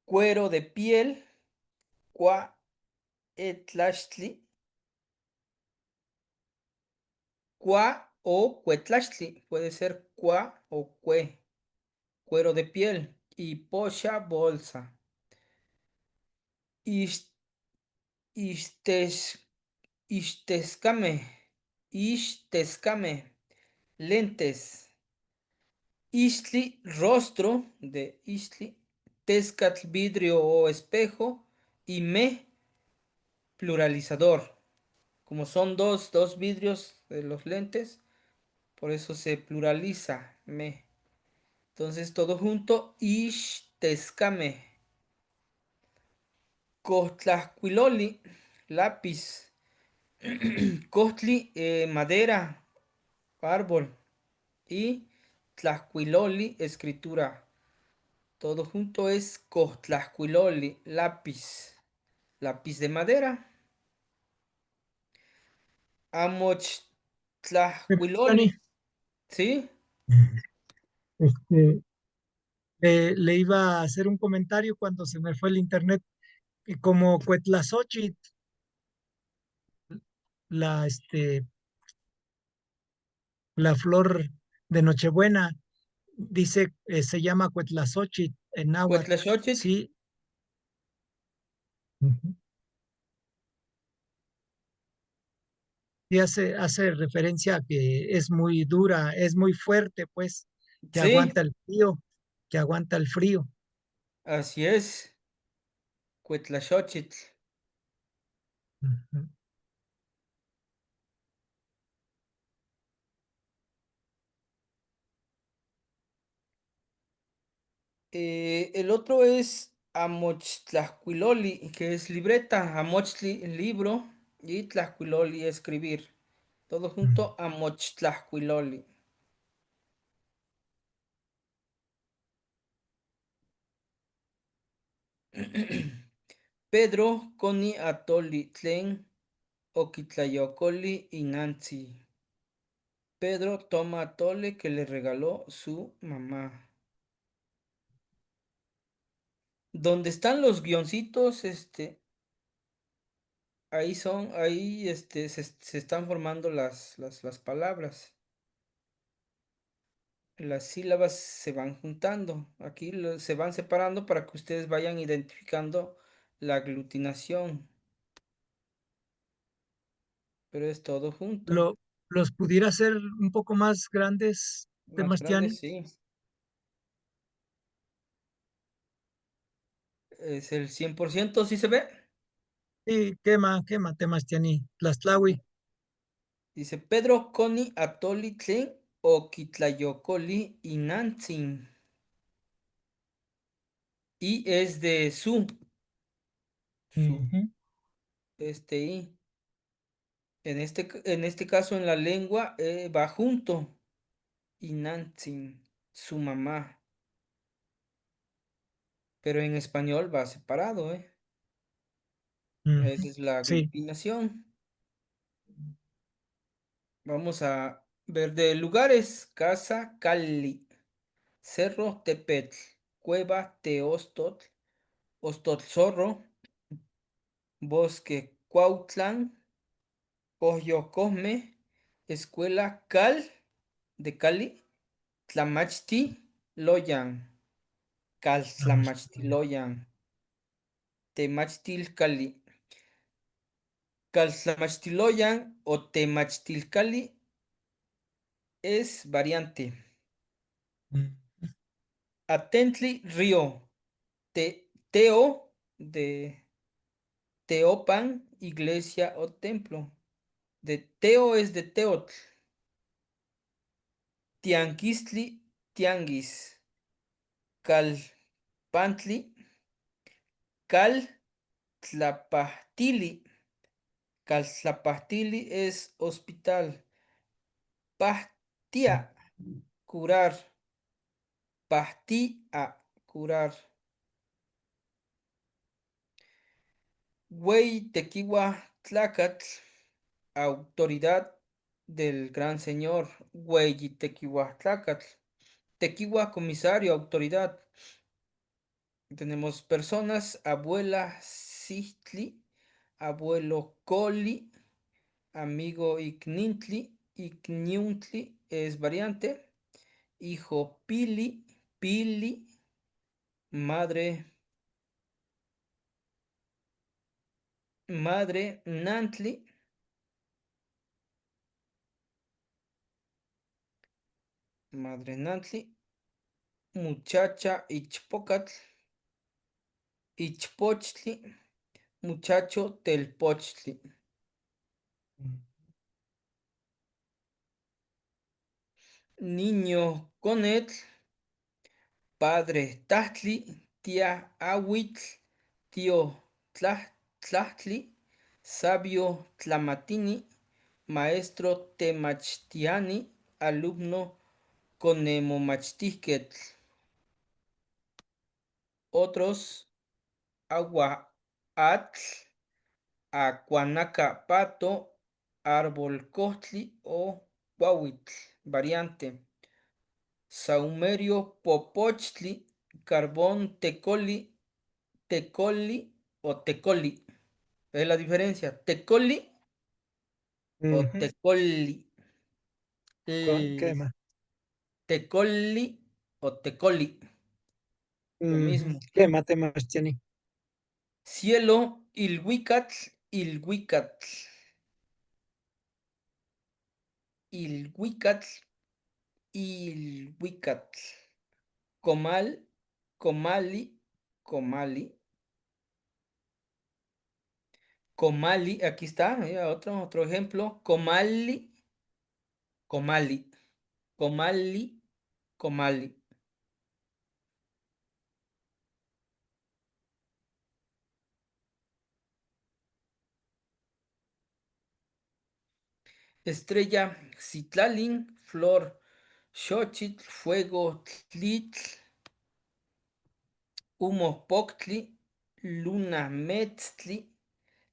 [SPEAKER 1] cuero de piel, cuaetlachtli, cua o cuetlachtli, puede ser cua o cue, cuero de piel, y posha, bolsa. Is- Istes, istescame, istescame, lentes. Istli, rostro de istli. Tezcatl, vidrio o espejo. Y me, pluralizador. Como son dos vidrios de los lentes, por eso se pluraliza me. Entonces todo junto, istescame. Costlascuiloli, lápiz. Costli, madera, árbol. Y tlacuiloli, escritura. Todo junto es Cohtlacuiloli, lápiz. Lápiz de madera.
[SPEAKER 2] Johnny,
[SPEAKER 1] Amochtlacuiloli. ¿Sí?
[SPEAKER 2] este, le iba a hacer un comentario cuando se me fue el internet, y como Cuetlazóchitl, la, la flor de Nochebuena, dice, se llama Cuetlazóchitl en náhuatl.
[SPEAKER 1] Cuetlaxochitl.
[SPEAKER 2] Sí. Ujú. Y hace referencia a que es muy dura, es muy fuerte, pues, que
[SPEAKER 1] Sí,
[SPEAKER 2] aguanta el frío, que aguanta el frío.
[SPEAKER 1] así es. Cuetlaxochitl.
[SPEAKER 2] Ujú.
[SPEAKER 1] El otro es Amochtlacuiloli, que es libreta. Amochtli, libro. Y Tlacuiloli, escribir. Todo junto, Amochtlacuiloli. Pedro, Coni, Atoli, Tlen, Oquitlayocoli y Nancy. Pedro toma atole que le regaló su mamá. Donde están los guioncitos, ahí son, ahí se están formando las palabras. Las sílabas se van juntando. Aquí se van separando para que ustedes vayan identificando la aglutinación. Pero es todo junto.
[SPEAKER 2] Lo, los pudiera hacer un poco más grandes,
[SPEAKER 1] Más grande,
[SPEAKER 2] Temastiani.
[SPEAKER 1] sí. Es el 100%, ¿sí se ve?
[SPEAKER 2] Sí, quema, Temastiani. Tlaxtlahui.
[SPEAKER 1] Dice Pedro, Coni, Atoli, Tlen, Oquitlayocoli y Nantzin. Y es de su,
[SPEAKER 2] Ujú,
[SPEAKER 1] I. En este caso en la lengua va junto. Y Nantzin, su mamá. Pero en español va separado, ¿eh? Esa
[SPEAKER 2] ujú.
[SPEAKER 1] es la
[SPEAKER 2] Sí.
[SPEAKER 1] aglutinación. Vamos a ver de lugares. Casa, Cali. Cerro, Tepetl. Cueva, Teostotl. Ostotzorro. Bosque, Cuautlán. Coyocosme. Escuela, de Cali. Tlamachti, Loyan.
[SPEAKER 2] Tlaxcala.
[SPEAKER 1] Caltlamachtiloyan. Temachtilcali. Caltlamachtiloyan o Temachtilcali es variante.
[SPEAKER 2] Mm,
[SPEAKER 1] Atentli, río. Teo de Teopan, iglesia o templo. De Teo es de Teotl. Tianquistli, tianguis. Calpantli, Caltlapahtili. Caltlapahtili es hospital. Pastia, curar. Pastia, curar. Güey Tequiwa Tlacatl, autoridad del gran señor. Güey Tequiwa Tlacatl. Tequiwa, comisario, autoridad. Tenemos personas, abuela Sitli, abuelo Coli, amigo Ignintli, Igniuntli es variante, hijo Pili, Pili, madre, madre Nantli, madre Nantli, muchacha Ichpocatl, Ichpochtli, muchacho Telpochtli,
[SPEAKER 2] mm,
[SPEAKER 1] niño Conetl, padre Tahtli, tía Awitl, tío Tlahtli, sabio Tlamatini, maestro Temachtiani, alumno Conemomachtiquetl. otros aguaatl, acuanaca pato, árbol costli o guauitl, variante. Saumerio popochtli, carbón tecoli, tecoli o tecoli. ¿Es la diferencia? Tecoli o
[SPEAKER 2] Ujú.
[SPEAKER 1] tecoli.
[SPEAKER 2] ¿Qué
[SPEAKER 1] Li.
[SPEAKER 2] más?
[SPEAKER 1] Tecoli o tecoli. Lo
[SPEAKER 2] Ujú.
[SPEAKER 1] mismo.
[SPEAKER 2] ¿Qué más temas tiene?
[SPEAKER 1] Cielo, ilhuicatl, ilhuicatl. Ilhuicatl, ilhuicatl. Comal, comali, comali. Comali, aquí está, mira, otro ejemplo. Comali, comali, comali, comali. Estrella, citlalin, flor, xochitl, fuego, tlitl, humo, poctli, luna, metztli,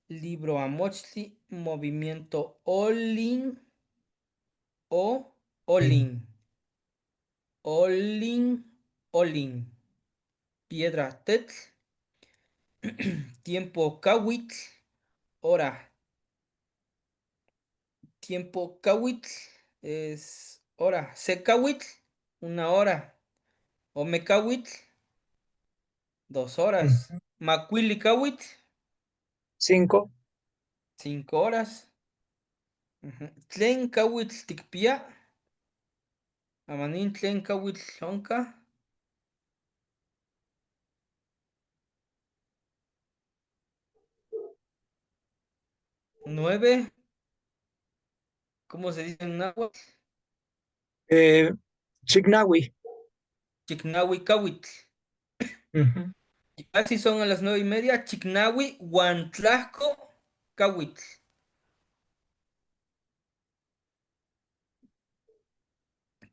[SPEAKER 1] libro, amochtli, movimiento, olin o olin, olin, olin, piedra, tetl, tiempo, kawitl, hora, tiempo, kawitl, es hora, sekawitl, una hora, o mekawitl, 2 horas,
[SPEAKER 2] Ujú.
[SPEAKER 1] macuilicawitl,
[SPEAKER 2] 5.
[SPEAKER 1] 5 horas, ujú. Tlen kawitl tikpia, amanin tlen kawitl onka, 9, ¿cómo se dice en náhuatl?
[SPEAKER 2] Chignawi.
[SPEAKER 1] Chicnahui kawitl.
[SPEAKER 2] Ujú.
[SPEAKER 1] Y casi son a las 9:30, Chicnahui, Huantlasco, Kawitl.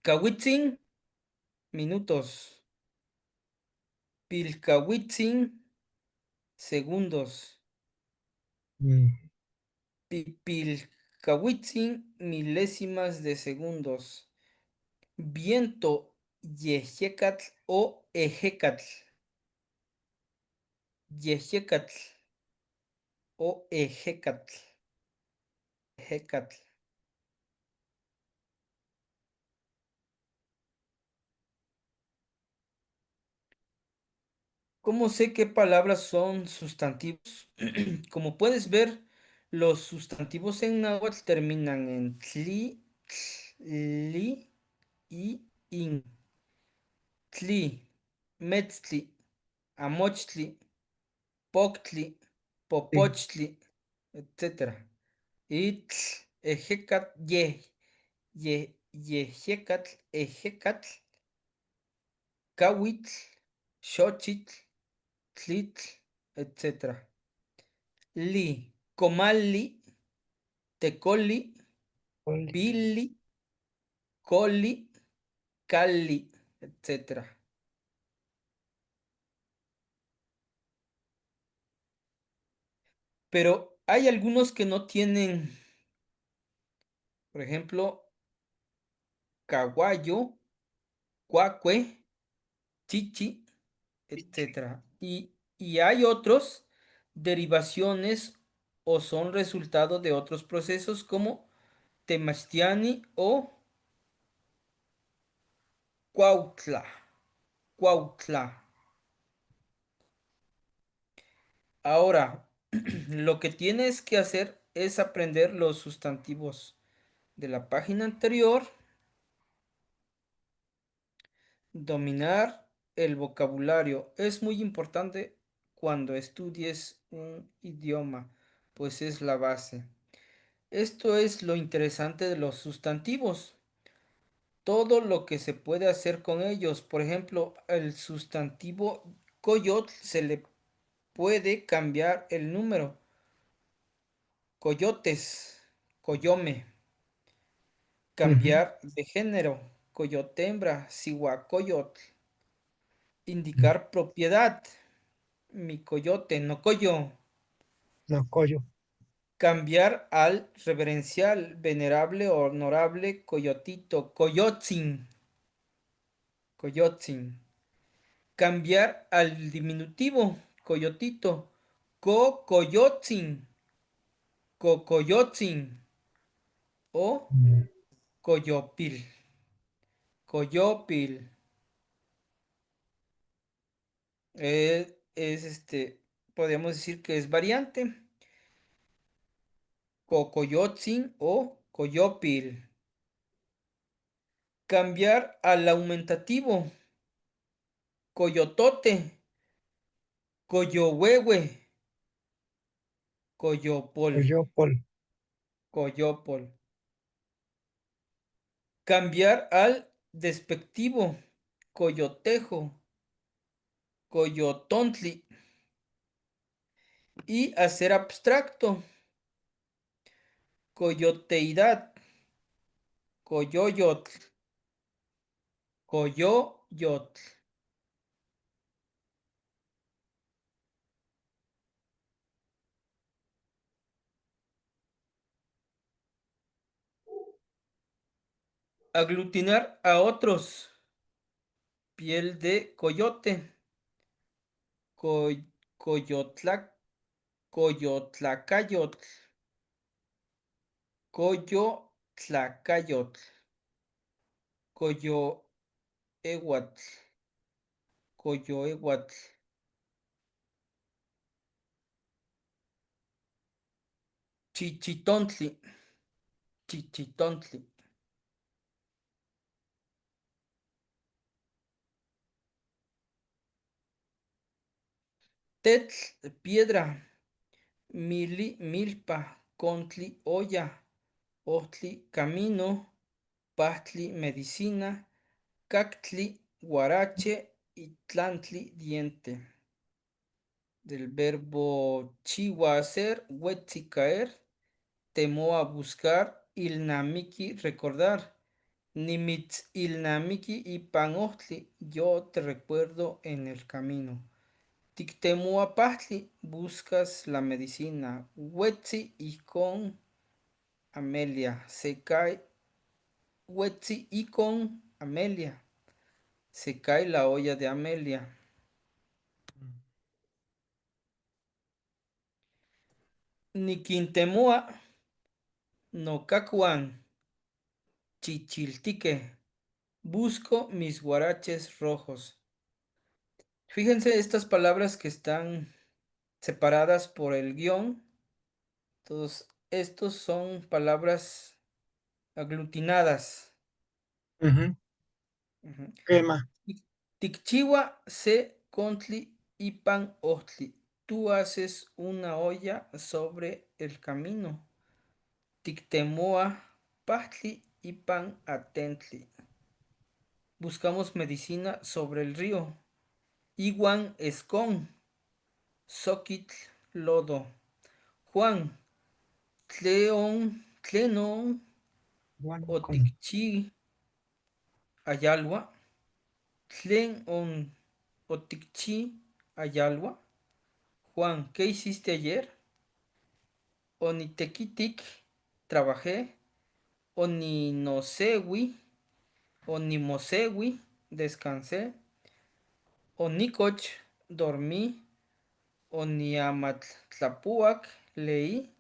[SPEAKER 1] Kawitzin, minutos. Pilkawitzin, segundos.
[SPEAKER 2] Mm.
[SPEAKER 1] Pipilkawitzin, milésimas de segundos. Viento, Yehecatl o Ejecatl. Yehecatl o Ejecatl. Ejecatl. ¿Cómo sé qué palabras son sustantivos? Como puedes ver, los sustantivos en náhuatl terminan en tli, li y in. Tli, metztli, amochtli, poctli,
[SPEAKER 2] Sí.
[SPEAKER 1] popochtli, etc. Y tl, ejecat, yejecatl, ejecatl, kawitl, xochitl, tlitl, etc. Li, comali, tecoli,
[SPEAKER 2] Ole.
[SPEAKER 1] pili, coli, cali, etcétera. Pero hay algunos que no tienen, por ejemplo, caguayo, cuacue, chichi, etcétera. Y hay otros derivaciones o son resultado de otros procesos como Temastiani o Cuautla. Cuautla. Ahora, lo que tienes que hacer es aprender los sustantivos de la página anterior, dominar el vocabulario. Es muy importante cuando estudies un idioma, pues es la base. Esto es lo interesante de los sustantivos. Todo lo que se puede hacer con ellos. Por ejemplo, el sustantivo coyot se le puede cambiar el número. Coyotes, coyome.
[SPEAKER 2] Ujú.
[SPEAKER 1] Cambiar de género. Coyote hembra, coyot. Indicar propiedad. mi coyote, no coyo.
[SPEAKER 2] No, coyo.
[SPEAKER 1] Cambiar al reverencial, venerable, honorable, coyotito, coyotzin, coyotzin. Cambiar al diminutivo, coyotito, coyotzin, coyotzin o
[SPEAKER 2] Mm.
[SPEAKER 1] coyopil, coyopil. Podríamos decir que es variante, coyotzin o coyopil. Cambiar al aumentativo, coyotote, coyohuehue, coyopol,
[SPEAKER 2] Coyopol.
[SPEAKER 1] coyopol. Cambiar al despectivo, coyotejo, coyotontli. Y hacer abstracto, coyoteidad, coyoyotl, coyoyotl. Aglutinar a otros, piel de coyote, coyotlac, coyotlacayotl, coyotlacayotl, coyoehuatl, coyoehuatl. Chichitontli, chichitontli. Tetl, piedra, milpa, contli, olla, ohtli, camino, pahtli, medicina, cactli, guarache y tlantli, diente. Del verbo chiwa, hacer, huetzi, caer, temoa, buscar, ilnamiki, recordar, nimitz ilnamiki y panohtli, yo te recuerdo en el camino. Tictemoa pahtli, buscas la medicina, huetzi y con Amelia, se cae, huetzi y con Amelia, se cae la olla de Amelia. Niquintemoa, no cacuan, chichiltique, busco mis guaraches rojos. Fíjense estas palabras que están separadas por el guión. Todos estos son palabras aglutinadas.
[SPEAKER 2] Ujú.
[SPEAKER 1] Ujú.
[SPEAKER 2] Quema.
[SPEAKER 1] Ticchiwa se contli y pan ohtli. Tú haces una olla sobre el camino. Tictemoa pahtli y pan atentli. Buscamos medicina sobre el río. Iwan escon, soquitl lodo. Juan, tlenon,
[SPEAKER 2] Juan con
[SPEAKER 1] oticchi ayalwa. Tlen on oticchi ayalwa. Juan, ¿qué hiciste ayer? Onitequitic, trabajé. Oninosewi, onimosewi, descansé. Onicoch, dormí. Oniamatlapuac, leí.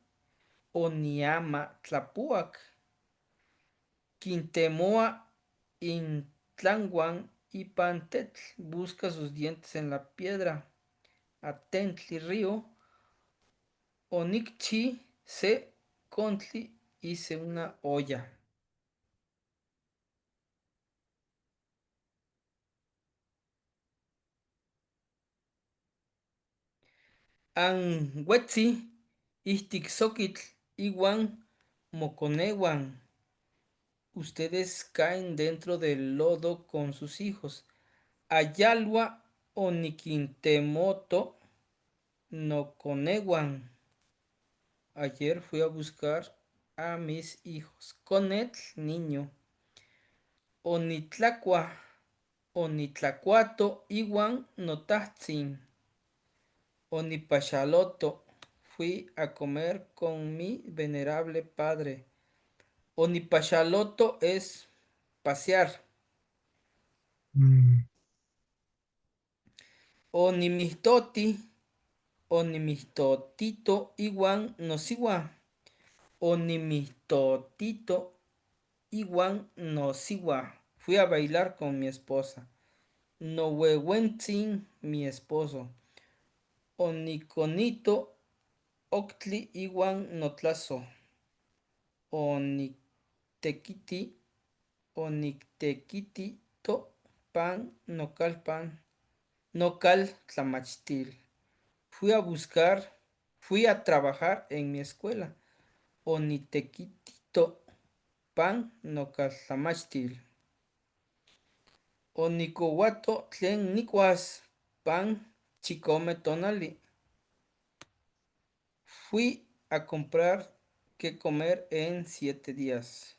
[SPEAKER 1] Oniamatlapuac. Quintemoa, intlanguan, ipantetl, busca sus dientes en la piedra. Atentli, río. Onicchi, se, contli, hice una olla. Anhuetzi, Ixticsokitl, Iwan, Moconewan. Ustedes caen dentro del lodo con sus hijos. Ayalwa, Oniquintemoto, Noconewan. Ayer fui a buscar a mis hijos. Conetl, niño. Onitlacua, Onitlacuato, Iwan, Notatzin. Onipashaloto. Fui a comer con mi venerable padre. Onipashaloto es pasear.
[SPEAKER 2] Mm,
[SPEAKER 1] Onimistoti. Onimistotito iwan nosiwa. Onimistotito iwan nosiwa. Fui a bailar con mi esposa. Nohuehuentzin, mi esposo. Oniconito octli iwan notlazo. Onictequiti, onictequitito pan nocalpan, nocal tlamachtil. Fui a trabajar en mi escuela. Onitequitito pan nocal tlamachtil. Onicohuato tlen nicuas pan chicome tonali. Fui a comprar qué comer en 7 días.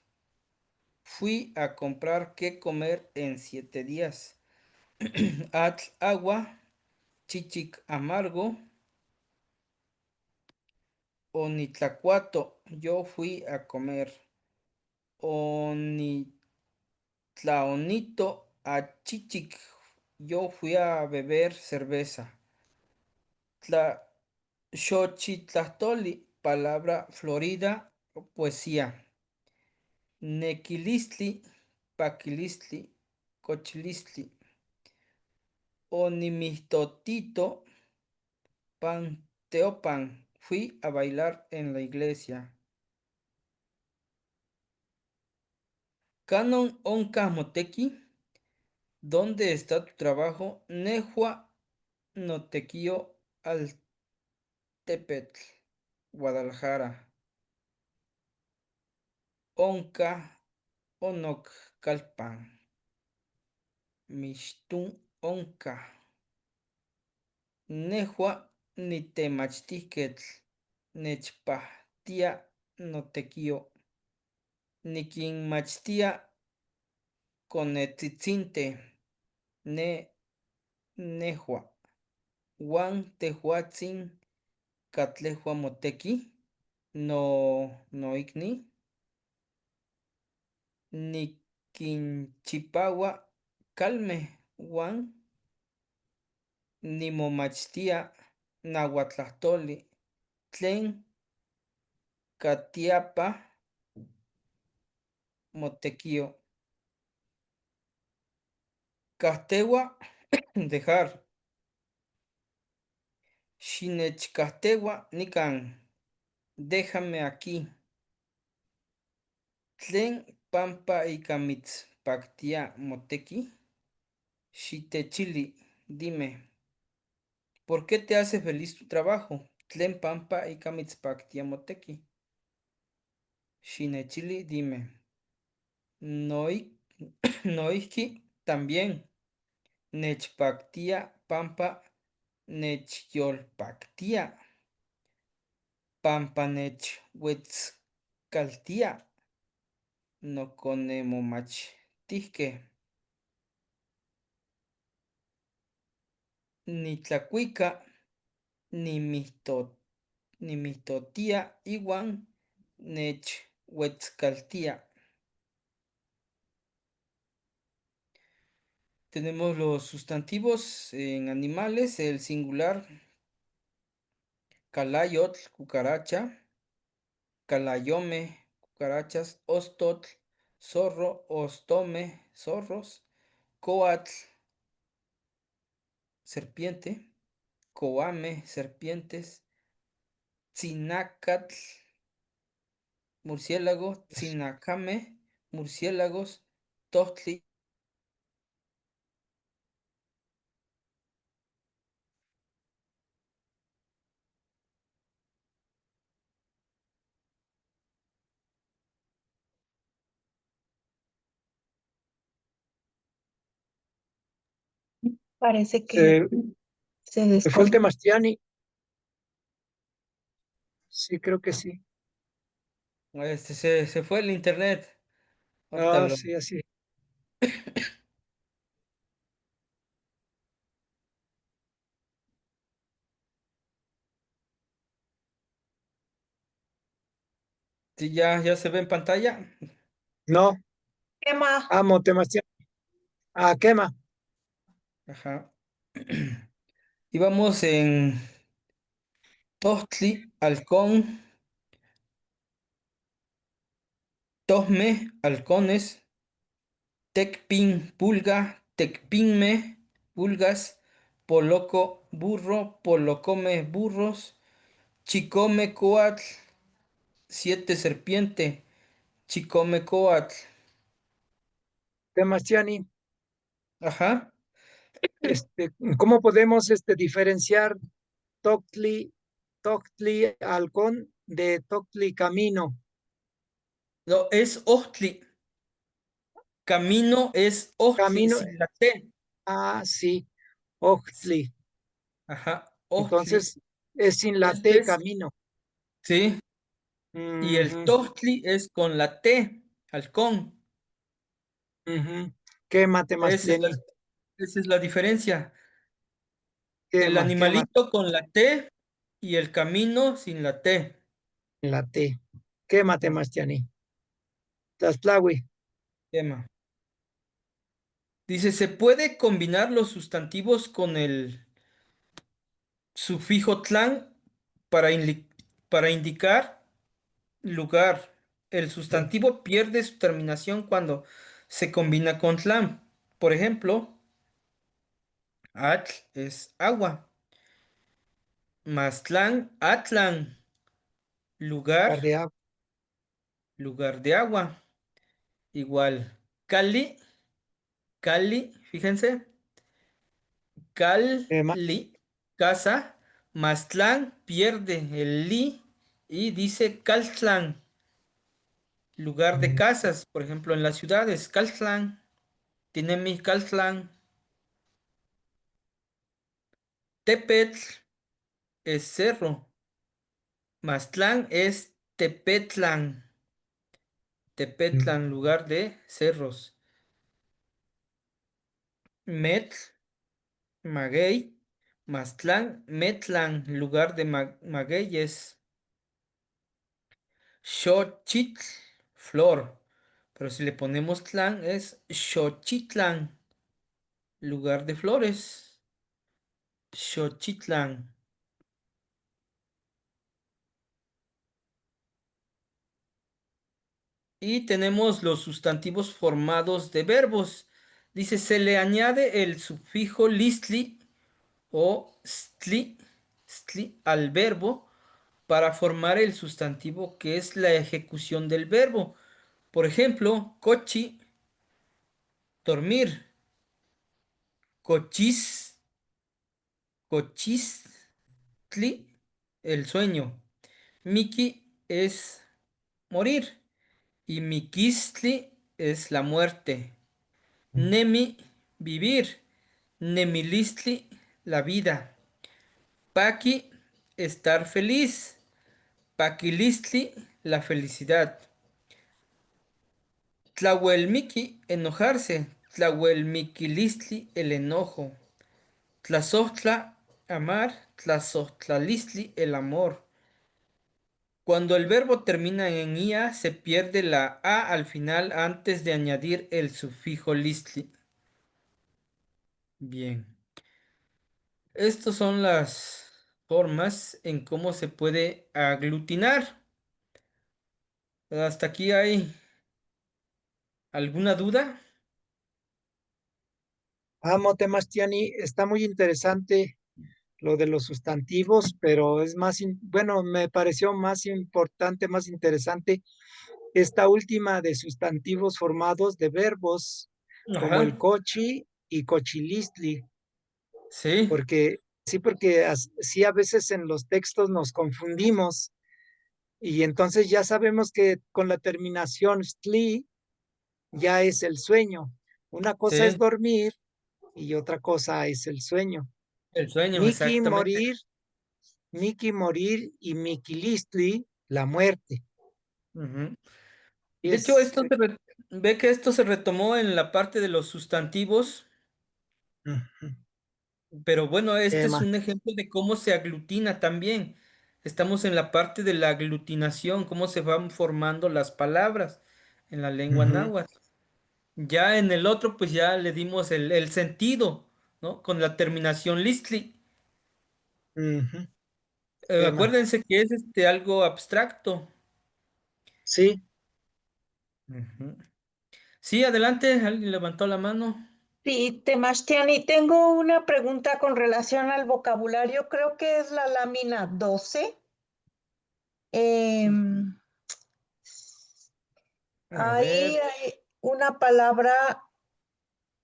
[SPEAKER 1] Fui a comprar qué comer en 7 días. Atl agua, chichic amargo, onitlacuato, yo fui a comer. Onitlaonito a chichic, yo fui a beber cerveza. Tla xochitlahtoli, palabra florida, poesía. Nequilistli, paquilistli, cochilistli. Onimistotito, panteopan. Fui a bailar en la iglesia. Canon onca moteki. ¿Dónde está tu trabajo? Nehua notequio Altepetl, Guadalajara. Onca onoc calpan. Mishtun onca. Nehua nitemachtiquetl. Nechpahtia notequio. Niquinmachtia conetzitzinte. Nehua. Juan tehuatzin catlehua moteki. Noicni. Niquinchipaua calme Juan. Nimomachtia nahuatlahtoli tlen catiapa motequio. Cahteua dejar. Xinechcahteua nican. Déjame aquí. Tlen pampa icamitzpactia moteki. Xitechili, dime. ¿Por qué te hace feliz tu trabajo? Tlen pampa icamitzpactia moteki. Xinechili, dime. Noihki también. Nechpactia pampa nechyolpactia. Pampa nechhuetzcaltia. Noconemomachtisque. Nitlacuica nimihtotia iwan nechhuetzcaltia. Tenemos los sustantivos en animales, el singular calayotl, cucaracha, calayome, cucarachas, ostotl, zorro, ostome, zorros, coatl, serpiente, coame, serpientes, tzinacatl, murciélago, tzinacame, murciélagos, tohtli.
[SPEAKER 5] Parece que
[SPEAKER 2] Se,
[SPEAKER 5] se
[SPEAKER 2] se fue el
[SPEAKER 5] desconectó.
[SPEAKER 2] Temastiani. Sí, creo que sí.
[SPEAKER 1] Se fue el internet. Ahorita
[SPEAKER 2] Ah,
[SPEAKER 1] lo.
[SPEAKER 2] sí, así.
[SPEAKER 1] Sí, ya se ve en pantalla.
[SPEAKER 2] No,
[SPEAKER 5] Quema.
[SPEAKER 2] amo Temastiani. Ah, quema.
[SPEAKER 1] Ajá. Íbamos en Tochtli, halcón, Tojme, halcones, Tecpin, pulga, Tecpinme, pulgas, Poloco, burro, Polocome, burros, Chicome, coatl, 7 serpiente, Chicome, coatl.
[SPEAKER 2] Temastiani.
[SPEAKER 1] Ajá.
[SPEAKER 2] Este, ¿cómo podemos diferenciar Toctli, Toctli halcón de Toctli camino?
[SPEAKER 1] No, es Ochtli. Camino es Ochtli,
[SPEAKER 2] Camino,
[SPEAKER 1] sin la T.
[SPEAKER 2] sí, Octli.
[SPEAKER 1] Ajá, Ochtli.
[SPEAKER 2] Entonces, es sin la
[SPEAKER 1] Este
[SPEAKER 2] T
[SPEAKER 1] es,
[SPEAKER 2] camino.
[SPEAKER 1] sí. Y el
[SPEAKER 2] Ujú,
[SPEAKER 1] Tochtli es con la T, halcón.
[SPEAKER 2] ujú. Quema
[SPEAKER 1] Esa es la,
[SPEAKER 2] Temastiani.
[SPEAKER 1] esa es la diferencia. El
[SPEAKER 2] Quema
[SPEAKER 1] animalito con la T y el camino sin la T.
[SPEAKER 2] la T. Quema
[SPEAKER 1] Ah,
[SPEAKER 2] Temastiani. Tlaxtlahui.
[SPEAKER 1] tema. Dice, ¿se puede combinar los sustantivos con el sufijo tlán para, para indicar lugar? El
[SPEAKER 2] Sí,
[SPEAKER 1] sustantivo pierde su terminación cuando se combina con tlán. Por ejemplo, atl es agua, más tlán, atlán, lugar,
[SPEAKER 2] Cardea.
[SPEAKER 1] lugar de agua. Igual, Cali, Cali, fíjense,
[SPEAKER 2] Quema.
[SPEAKER 1] Cali, casa, Maztlán pierde el li y dice Caltlán, lugar de
[SPEAKER 2] Mm,
[SPEAKER 1] casas, por ejemplo, en las ciudades, Caltlán, tiene mi Caltlán, Tepetl es cerro, Maztlán es Tepetlán,
[SPEAKER 2] mm,
[SPEAKER 1] Tepetlán, lugar de cerros, Metl, Maguey, Maztlán, Metlán, lugar de magueyes. Xochitl, flor. Pero si le ponemos tlán es Xochitlán, lugar de flores. Xochitlán. Y tenemos los sustantivos formados de verbos. Dice, se le añade el sufijo listli o stli, stli al verbo para formar el sustantivo que es la ejecución del verbo. Por ejemplo, cochi, dormir. Cochis, cochistli, el sueño. Miki es morir y Mikistli es la muerte.
[SPEAKER 2] mm,
[SPEAKER 1] Nemi, vivir. Nemilistli, la vida. Paki, estar feliz. Pakilistli, la felicidad. Tlahuelmiki, enojarse. Tlahuelmikilistli, el enojo. Tlazohtla, amar. Tlazotlalistli, el amor. Cuando el verbo termina en ia, se pierde la a al final antes de añadir el sufijo listli. Bien. Estas son las formas en cómo se puede aglutinar. ¿Hasta aquí hay alguna duda?
[SPEAKER 2] Amo Temastiani. Está muy interesante lo de los sustantivos, pero es más, bueno, me pareció más importante, más interesante esta última de sustantivos formados de verbos como el
[SPEAKER 1] Ajá.
[SPEAKER 2] cochi y cochilistli,
[SPEAKER 1] Sí,
[SPEAKER 2] porque sí, porque sí a veces en los textos nos confundimos y entonces ya sabemos que con la terminación stli ya es el sueño. Una cosa es
[SPEAKER 1] sí.
[SPEAKER 2] dormir y otra cosa es el sueño.
[SPEAKER 1] El sueño,
[SPEAKER 2] Miki
[SPEAKER 1] exactamente.
[SPEAKER 2] morir, Miki morir y Mikilistli la muerte.
[SPEAKER 1] Ujú.
[SPEAKER 2] Y
[SPEAKER 1] De hecho,
[SPEAKER 2] es
[SPEAKER 1] esto ve que esto se retomó en la parte de los sustantivos.
[SPEAKER 2] ujú,
[SPEAKER 1] Pero bueno, este es
[SPEAKER 2] tema.
[SPEAKER 1] un ejemplo de cómo se aglutina también. estamos en la parte de la aglutinación, cómo se van formando las palabras en la lengua
[SPEAKER 2] Ujú,
[SPEAKER 1] náhuatl. Ya en el otro, pues ya le dimos el sentido, ¿no? Con la terminación listli.
[SPEAKER 2] ujú. Quema.
[SPEAKER 1] Acuérdense que es algo abstracto.
[SPEAKER 2] Sí,
[SPEAKER 1] Ujú. Sí, adelante, alguien levantó la mano.
[SPEAKER 5] Sí, Temastiani, tengo una pregunta con relación al vocabulario. Creo que es la lámina 12. Em,
[SPEAKER 1] A ver,
[SPEAKER 5] ahí hay una palabra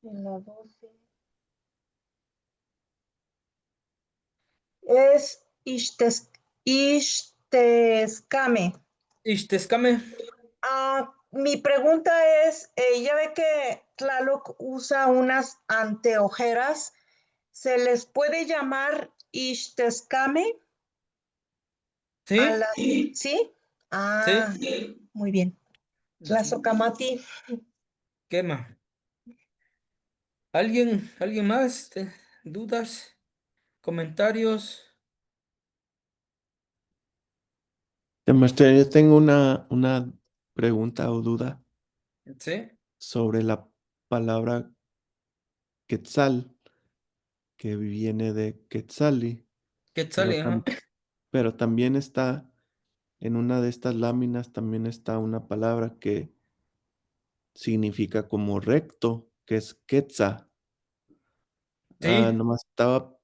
[SPEAKER 5] en la 12. Es Ixtescame.
[SPEAKER 1] Ixtescame.
[SPEAKER 5] Mi pregunta es, ya ve que Tlaloc usa unas anteojeras, ¿se les puede llamar Ixtescame a
[SPEAKER 1] ¿Sí?
[SPEAKER 5] las... ¿Sí?
[SPEAKER 1] Sí.
[SPEAKER 5] Ah, muy bien. Tlazocamati.
[SPEAKER 1] Quema. ¿Alguien más? ¿Dudas? ¿Comentarios?
[SPEAKER 3] Yo tengo una pregunta o duda
[SPEAKER 1] ¿Sí?
[SPEAKER 3] sobre la palabra quetzal, que viene de quetzali, pero
[SPEAKER 1] Quetzali, ajá.
[SPEAKER 3] pero también está en una de estas láminas, también está una palabra que significa como recto, que es quetza.
[SPEAKER 1] Sí.
[SPEAKER 3] Nomás estaba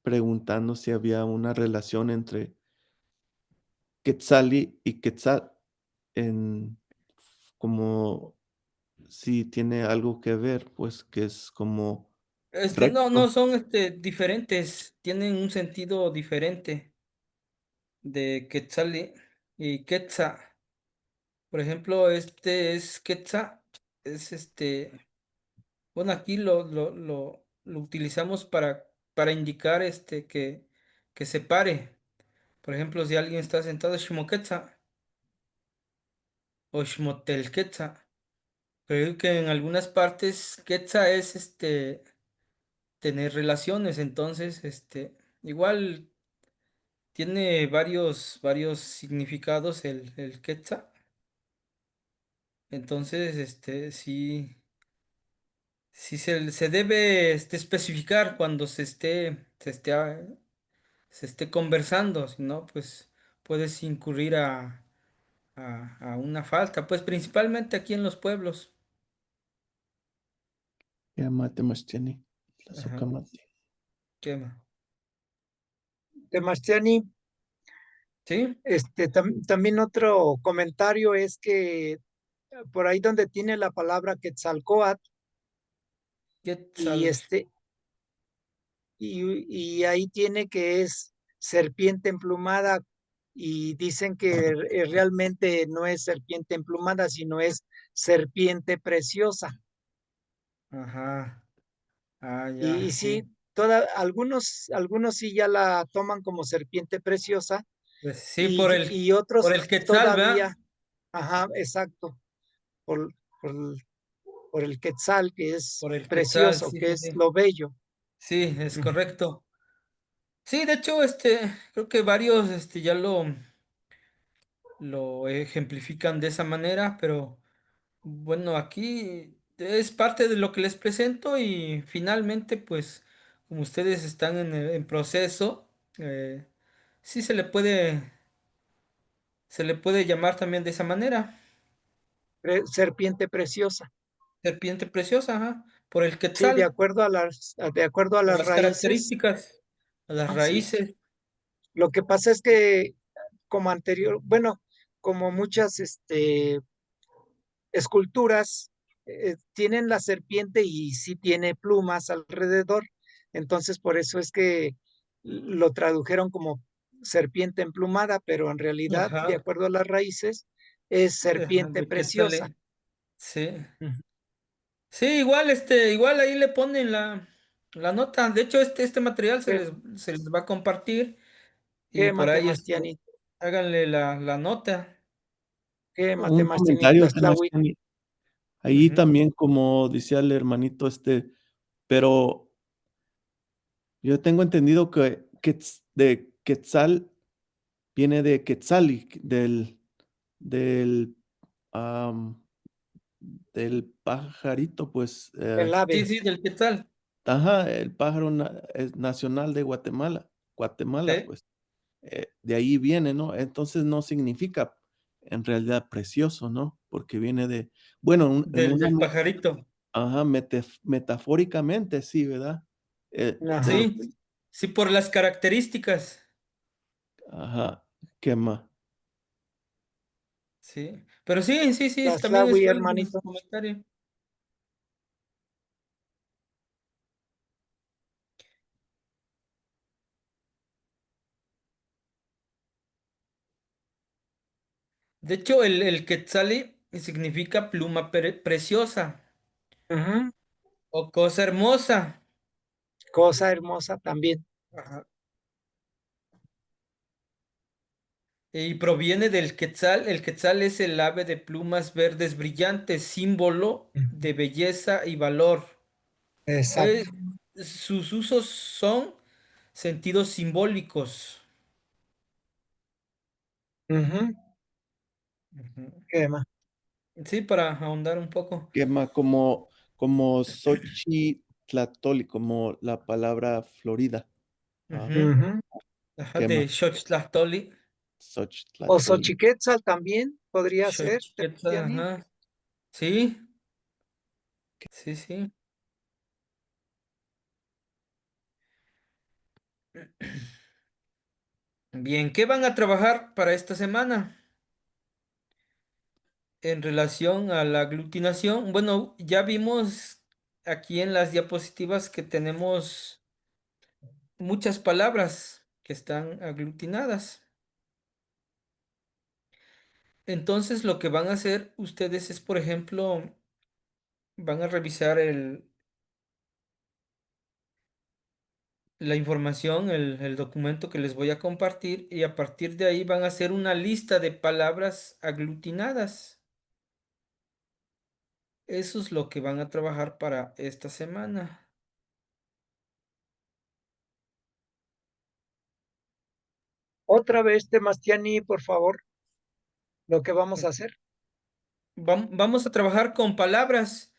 [SPEAKER 3] preguntando si había una relación entre quetzali y quetzal, en como si tiene algo que ver, pues, que es como
[SPEAKER 1] No, no,
[SPEAKER 3] recto.
[SPEAKER 1] son diferentes. Tienen un sentido diferente de Quetzali y Quetzal. Por ejemplo, este es Quetzal. Es bueno, aquí lo utilizamos para indicar que se pare. Por ejemplo, si alguien está sentado, Shimoquetza o Shmotelquetza. Creo que en algunas partes Quetza es tener relaciones, entonces igual tiene varios significados el Quetza. Entonces, sí se debe especificar cuando se esté conversando, si no, pues puedes incurrir a una falta, pues principalmente aquí en los pueblos.
[SPEAKER 3] Yamate Mastiani,
[SPEAKER 1] Ajá.
[SPEAKER 3] Tlazocamati.
[SPEAKER 1] ¿Qué más?
[SPEAKER 2] Temastiani,
[SPEAKER 1] ¿Sí?
[SPEAKER 2] también otro comentario es que por ahí donde tiene la palabra Quetzalcóatl y
[SPEAKER 1] Quetzal.
[SPEAKER 2] y ahí tiene que es serpiente emplumada y dicen que realmente no es serpiente emplumada, sino es serpiente preciosa.
[SPEAKER 1] Ajá. Ah,
[SPEAKER 2] Y
[SPEAKER 1] ya,
[SPEAKER 2] sí,
[SPEAKER 1] sí.
[SPEAKER 2] algunos sí ya la toman como serpiente preciosa
[SPEAKER 1] Pues sí,
[SPEAKER 2] y
[SPEAKER 1] por
[SPEAKER 2] otros
[SPEAKER 1] el Quetzal, ¿verdad?
[SPEAKER 2] todavía, ajá, exacto, por, por, por el quetzal, que es
[SPEAKER 1] Por el Quetzal,
[SPEAKER 2] precioso,
[SPEAKER 1] sí,
[SPEAKER 2] que
[SPEAKER 1] sí,
[SPEAKER 2] es
[SPEAKER 1] sí.
[SPEAKER 2] lo bello.
[SPEAKER 1] Sí, es
[SPEAKER 2] Ujú.
[SPEAKER 1] correcto. Sí, de hecho, creo que varios, ya lo ejemplifican de esa manera, pero bueno, aquí es parte de lo que les presento y finalmente, pues, como ustedes están en proceso, sí se le puede llamar también de esa manera.
[SPEAKER 2] Serpiente preciosa.
[SPEAKER 1] Serpiente preciosa, ajá, por el
[SPEAKER 2] Sí,
[SPEAKER 1] quetzal,
[SPEAKER 2] de acuerdo a
[SPEAKER 1] por
[SPEAKER 2] las
[SPEAKER 1] las
[SPEAKER 2] raíces,
[SPEAKER 1] características, a las
[SPEAKER 2] así es.
[SPEAKER 1] raíces.
[SPEAKER 2] Lo que pasa es que como anterior, bueno, como muchas esculturas tienen la serpiente y sí tiene plumas alrededor, entonces por eso es que lo tradujeron como serpiente emplumada, pero en realidad, de
[SPEAKER 1] Ajá,
[SPEAKER 2] acuerdo a las raíces, es
[SPEAKER 1] ajá,
[SPEAKER 2] serpiente
[SPEAKER 1] de
[SPEAKER 2] preciosa.
[SPEAKER 1] quetzal. Sí.
[SPEAKER 2] Ujú.
[SPEAKER 1] Sí, igual, igual ahí le ponen la nota. De hecho, este material
[SPEAKER 2] ¿Qué,
[SPEAKER 1] se les va a compartir y
[SPEAKER 2] qué
[SPEAKER 1] por ahí
[SPEAKER 2] Matemastiani?
[SPEAKER 1] háganle la nota.
[SPEAKER 2] ¿Qué
[SPEAKER 3] Un
[SPEAKER 2] Matemastiani
[SPEAKER 3] comentario,
[SPEAKER 2] Tlaxtlahui?
[SPEAKER 3] Temachtiani. Ahí
[SPEAKER 1] Ujú.
[SPEAKER 3] también, como decía el hermanito, pero yo tengo entendido que de quetzal viene de Quetzali, del, am, del pajarito, pues,
[SPEAKER 2] El
[SPEAKER 1] Sí,
[SPEAKER 2] ave.
[SPEAKER 1] sí, del quetzal.
[SPEAKER 3] ajá, el pájaro es nacional de Guatemala,
[SPEAKER 1] Sí,
[SPEAKER 3] pues, de ahí viene, ¿no? Entonces no significa en realidad precioso, ¿no? Porque viene de, bueno, en una
[SPEAKER 1] del pajarito.
[SPEAKER 3] ajá, metafóricamente sí, ¿verdad? De lo
[SPEAKER 2] Ajá.
[SPEAKER 3] que
[SPEAKER 1] Sí, sí, por las características.
[SPEAKER 3] ajá, ¿qué más?
[SPEAKER 1] Sí, pero sí, sí, sí, también es
[SPEAKER 2] Tlaxlahui,
[SPEAKER 1] válido su
[SPEAKER 2] hermanito.
[SPEAKER 1] comentario. De hecho, el quetzali significa pluma preciosa
[SPEAKER 2] Ujú.
[SPEAKER 1] o cosa hermosa.
[SPEAKER 2] Cosa hermosa también.
[SPEAKER 1] Ajá. Y proviene del quetzal. El quetzal es el ave de plumas verdes brillantes, símbolo
[SPEAKER 2] Ujú.
[SPEAKER 1] de belleza y valor. Eh,
[SPEAKER 2] Exacto.
[SPEAKER 1] sus usos son sentidos simbólicos.
[SPEAKER 2] Ujú.
[SPEAKER 1] Ujú.
[SPEAKER 2] ¿Qué más?
[SPEAKER 1] Sí, para ahondar un poco.
[SPEAKER 3] ¿Qué más? Como Xochitlatoli, como la palabra Florida. Ah,
[SPEAKER 1] Ujú.
[SPEAKER 2] Ujú.
[SPEAKER 1] Ajá,
[SPEAKER 3] ¿qué más?
[SPEAKER 1] de Xochtlactoli.
[SPEAKER 2] O
[SPEAKER 3] Xochitlatoli.
[SPEAKER 2] Xochiquetzal también podría ser,
[SPEAKER 1] Xochiquetzal,
[SPEAKER 2] Tatiani.
[SPEAKER 1] ajá. Sí, sí, sí. Bien, ¿qué van a trabajar para esta semana en relación a la aglutinación? Bueno, ya vimos aquí en las diapositivas que tenemos muchas palabras que están aglutinadas. Entonces, lo que van a hacer ustedes es, por ejemplo, van a revisar la información, el documento que les voy a compartir y a partir de ahí van a hacer una lista de palabras aglutinadas. Eso es lo que van a trabajar para esta semana.
[SPEAKER 2] Otra vez, Temastiani, por favor, lo que vamos a hacer.
[SPEAKER 1] Vamos a trabajar con palabras.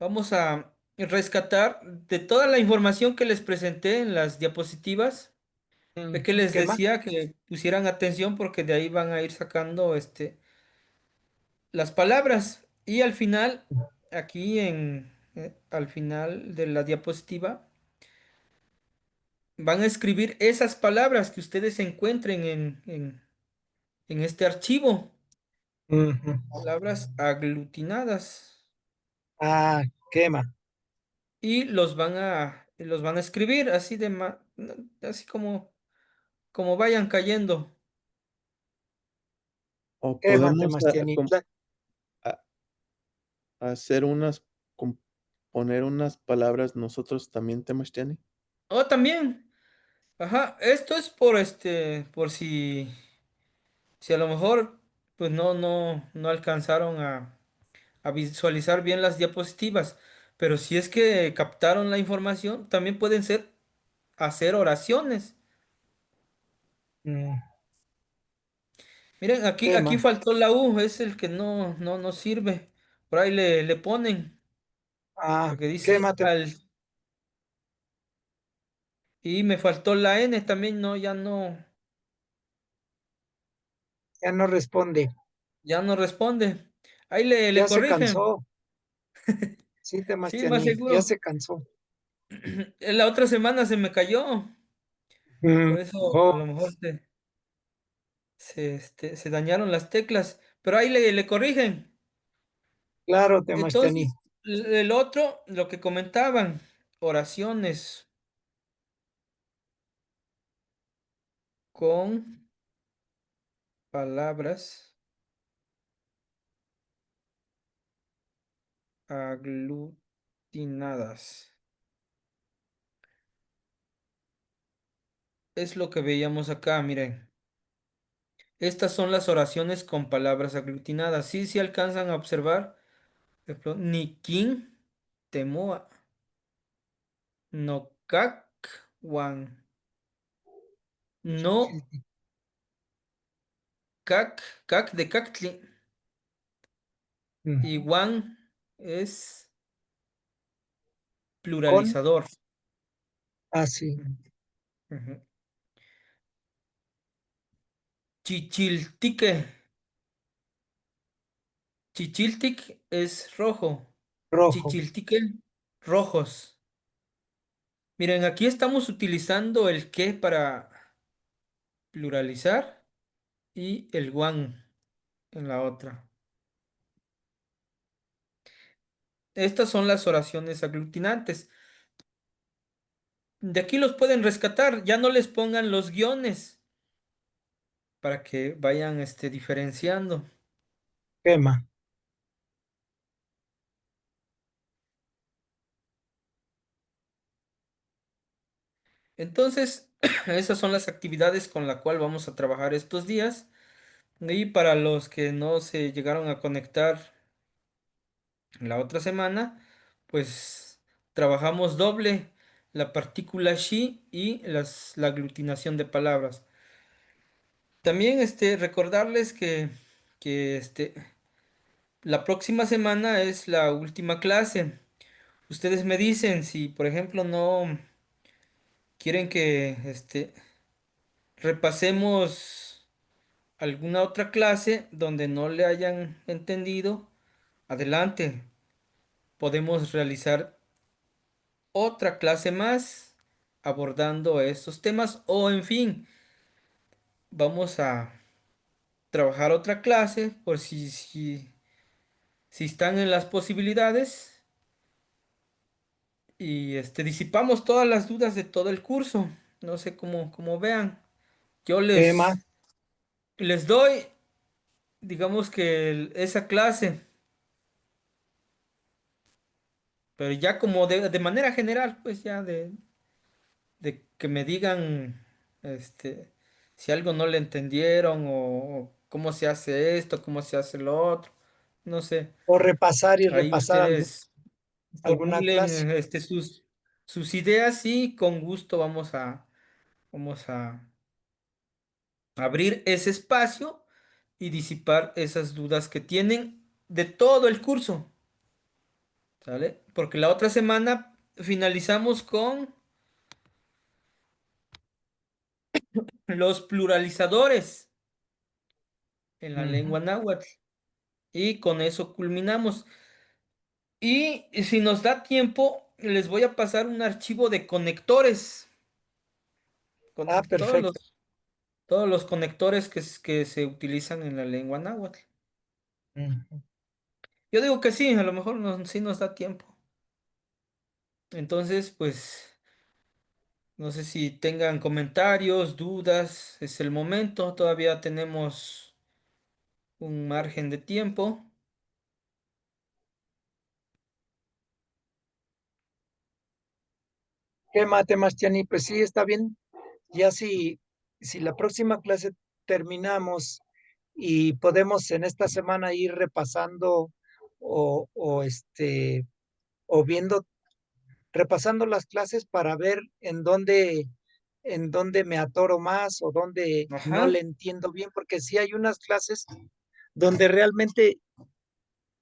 [SPEAKER 1] Vamos a rescatar de toda la información que les presenté en las diapositivas. Ve que les
[SPEAKER 2] ¿Qué más?
[SPEAKER 1] decía que pusieran atención porque de ahí van a ir sacando las palabras. Y al final, aquí al final de la diapositiva, van a escribir esas palabras que ustedes encuentren en este archivo.
[SPEAKER 2] Ujú.
[SPEAKER 1] Palabras aglutinadas.
[SPEAKER 2] Ah, ¿qué más?
[SPEAKER 1] Y los van a escribir así así como vayan cayendo.
[SPEAKER 3] O
[SPEAKER 2] ¿Qué más,
[SPEAKER 3] podemos
[SPEAKER 2] Temastiani?
[SPEAKER 3] a- hacer poner unas palabras nosotros también, Temachtiani.
[SPEAKER 1] Oh, también. Ajá, esto es por si a lo mejor pues no alcanzaron a visualizar bien las diapositivas, pero si es que captaron la información, también pueden ser hacer oraciones.
[SPEAKER 2] Mm,
[SPEAKER 1] Miren,
[SPEAKER 2] ¿Qué
[SPEAKER 1] aquí
[SPEAKER 2] más?
[SPEAKER 1] faltó la U, es el que no sirve. Por ahí le ponen,
[SPEAKER 2] Ah,
[SPEAKER 1] porque
[SPEAKER 2] ¿qué
[SPEAKER 1] dice
[SPEAKER 2] más?
[SPEAKER 1] y me faltó la N también, no,
[SPEAKER 2] Ya no responde.
[SPEAKER 1] ya no responde. Ahí le
[SPEAKER 2] Ya se
[SPEAKER 1] corrigen.
[SPEAKER 2] cansó. Sí,
[SPEAKER 1] Sí, más
[SPEAKER 2] Temastiani, ya
[SPEAKER 1] seguro.
[SPEAKER 2] se cansó.
[SPEAKER 1] La otra semana se me cayó,
[SPEAKER 2] Mm,
[SPEAKER 1] por eso a
[SPEAKER 2] oh,
[SPEAKER 1] lo mejor se dañaron las teclas, pero ahí le corrigen.
[SPEAKER 2] claro, Temastiani.
[SPEAKER 1] Entonces, el otro, lo que comentaban, oraciones con palabras aglutinadas. Es lo que veíamos acá, miren. Estas son las oraciones con palabras aglutinadas. Sí, sí alcanzan a observar. Por ejemplo, Nikin, Temoa, Nokak, Wan, No cac de cactli.
[SPEAKER 2] Ujú.
[SPEAKER 1] Y guan es
[SPEAKER 2] Con,
[SPEAKER 1] pluralizador.
[SPEAKER 2] sí.
[SPEAKER 1] Ujú. Chichiltique. Chichiltic es rojo.
[SPEAKER 2] Rojo.
[SPEAKER 1] Chichiltique, rojos. Miren, aquí estamos utilizando el que para pluralizar y el guan en la otra. Estas son las oraciones aglutinantes. De aquí los pueden rescatar, ya no les pongan los guiones para que vayan diferenciando.
[SPEAKER 2] Quema.
[SPEAKER 1] Entonces, esas son las actividades con la cual vamos a trabajar estos días. Y para los que no se llegaron a conectar la otra semana, pues trabajamos doble la partícula she y la aglutinación de palabras. También recordarles que la próxima semana es la última clase. Ustedes me dicen si, por ejemplo, no quieren que repasemos alguna otra clase donde no le hayan entendido. Adelante, podemos realizar otra clase más abordando estos temas o en fin, vamos a trabajar otra clase por si están en las posibilidades y disipamos todas las dudas de todo el curso. No sé cómo vean. Yo
[SPEAKER 2] Quema.
[SPEAKER 1] les doy, digamos que esa clase, pero ya como de manera general, pues ya de que me digan si algo no le entendieron o cómo se hace esto, cómo se hace lo otro. No sé.
[SPEAKER 2] O repasar y
[SPEAKER 1] Ahí
[SPEAKER 2] repasar
[SPEAKER 1] ustedes
[SPEAKER 2] alguna clase.
[SPEAKER 1] formulen sus ideas y con gusto vamos a abrir ese espacio y disipar esas dudas que tienen de todo el curso, ¿sale? Porque la otra semana finalizamos con los pluralizadores en la
[SPEAKER 2] Ujú.
[SPEAKER 1] lengua náhuatl y con eso culminamos. Y si nos da tiempo, les voy a pasar un archivo de conectores, con
[SPEAKER 2] Perfecto.
[SPEAKER 1] todos los conectores que se utilizan en la lengua náhuatl.
[SPEAKER 2] Ujú.
[SPEAKER 1] Yo digo que sí, a lo mejor sí nos da tiempo. Entonces, pues, no sé si tengan comentarios, dudas, es el momento, todavía tenemos un margen de tiempo.
[SPEAKER 2] Quema, Temastiani. Pues sí, está bien. Ya si la próxima clase terminamos y podemos en esta semana ir repasando o o viendo, repasando las clases para ver en dónde me atoro más o dónde no le
[SPEAKER 1] Ajá.
[SPEAKER 2] entiendo bien, porque sí hay unas clases donde realmente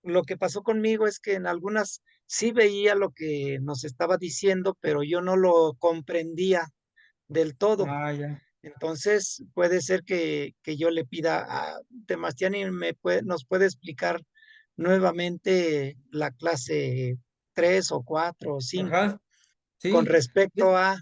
[SPEAKER 2] lo que pasó conmigo es que en algunas sí veía lo que nos estaba diciendo, pero yo no lo comprendía del todo.
[SPEAKER 1] Ah, ya.
[SPEAKER 2] Entonces, puede ser que yo le pida a Temastiani, nos puede explicar nuevamente la clase 3 o 4 o 5
[SPEAKER 1] Ajá.
[SPEAKER 2] con
[SPEAKER 1] Sí,
[SPEAKER 2] respecto a,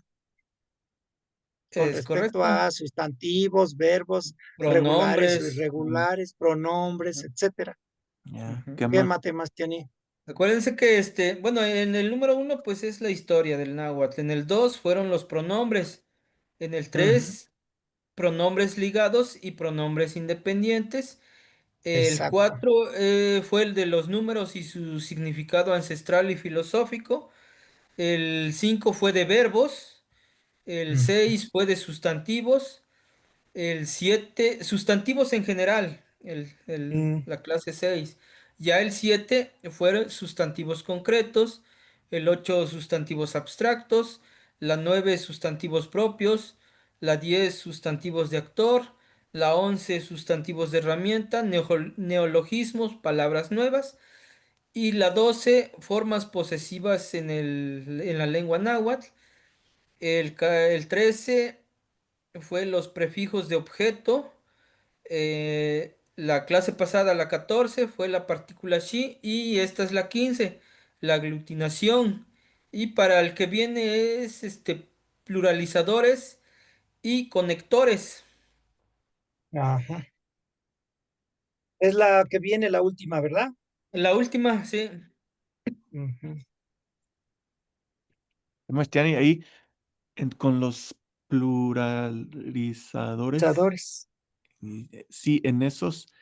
[SPEAKER 2] con
[SPEAKER 1] es
[SPEAKER 2] respecto
[SPEAKER 1] correcto.
[SPEAKER 2] a sustantivos, verbos regulares o
[SPEAKER 1] Pronombres.
[SPEAKER 2] irregulares, pronombres, etcétera.
[SPEAKER 3] Ya,
[SPEAKER 1] Ujú.
[SPEAKER 2] ¿Qué
[SPEAKER 3] quema.
[SPEAKER 2] Temastiani?
[SPEAKER 1] Acuérdense que bueno, en el número uno, pues es la historia del náhuatl. En el dos fueron los pronombres. En el
[SPEAKER 2] Ujú.
[SPEAKER 1] tres, pronombres ligados y pronombres independientes. El
[SPEAKER 2] Exacto.
[SPEAKER 1] 4 fue el de los números y su significado ancestral y filosófico. El 5 fue de verbos. El
[SPEAKER 2] Mm,
[SPEAKER 1] 6 fue de sustantivos. El 7 sustantivos en general,
[SPEAKER 2] mm,
[SPEAKER 1] la clase 6. Ya el 7 fueron sustantivos concretos. El 8 sustantivos abstractos. La 9 sustantivos propios. La 10 sustantivos de actor. La 11, sustantivos de herramienta, neologismos, palabras nuevas. Y la 12, formas posesivas en la lengua náhuatl. El 13 fue los prefijos de objeto. La clase pasada, la 14, fue la partícula shi y esta es la 15, la aglutinación. Y para el que viene es pluralizadores y conectores.
[SPEAKER 2] Ajá. Es la que viene la última, ¿verdad?
[SPEAKER 1] La última, sí.
[SPEAKER 2] Ujú.
[SPEAKER 3] Sebastián, y ahí con los pluralizadores,
[SPEAKER 2] Usadores.
[SPEAKER 3] sí, en esos,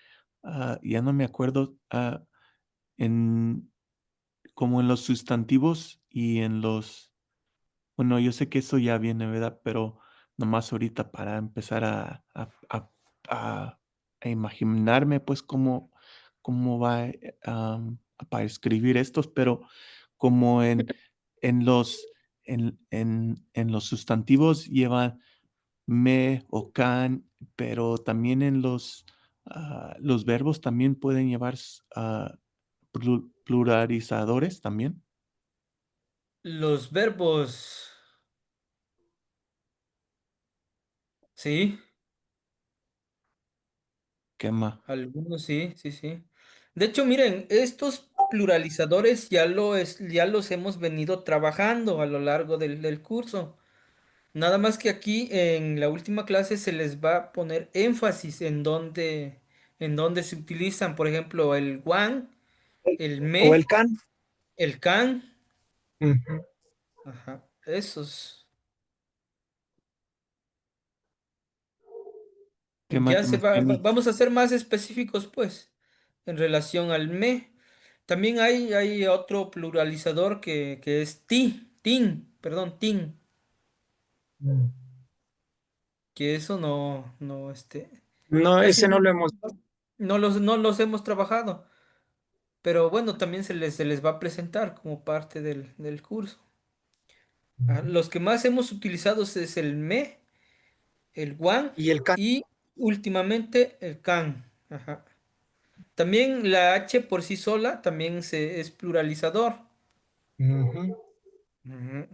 [SPEAKER 3] ya no me acuerdo, en, como en los sustantivos y en los, bueno, yo sé que eso ya viene, ¿verdad? Pero nomás ahorita para empezar a- a imaginarme, pues, cómo va para escribir estos, pero como en los, en los sustantivos lleva me o can, pero también en los verbos también pueden llevar pluralizadores también.
[SPEAKER 1] Los verbos, sí.
[SPEAKER 3] Quema.
[SPEAKER 1] Algunos sí, sí, sí. De hecho, miren, estos pluralizadores ya los hemos venido trabajando a lo largo del curso. Nada más que aquí en la última clase se les va a poner énfasis en dónde se utilizan, por ejemplo, el guan, el
[SPEAKER 2] O el
[SPEAKER 1] me,
[SPEAKER 2] can.
[SPEAKER 1] el can.
[SPEAKER 2] Ujú.
[SPEAKER 1] Ajá, esos.
[SPEAKER 3] ¿Qué más,
[SPEAKER 1] Ya
[SPEAKER 3] Sebastián?
[SPEAKER 1] vamos a ser más específicos, pues, en relación al me. También hay otro pluralizador que es perdón, tin,
[SPEAKER 2] Mm.
[SPEAKER 1] que eso
[SPEAKER 2] No,
[SPEAKER 1] casi
[SPEAKER 2] ese no lo hemos.
[SPEAKER 1] no los hemos trabajado, pero bueno, también se les va a presentar como parte del curso. Los que más hemos utilizado es el me, el guan
[SPEAKER 2] Y el can.
[SPEAKER 1] y últimamente el can. Ajá. También la H por sí sola también es pluralizador.
[SPEAKER 2] Ujú.
[SPEAKER 1] Ujú.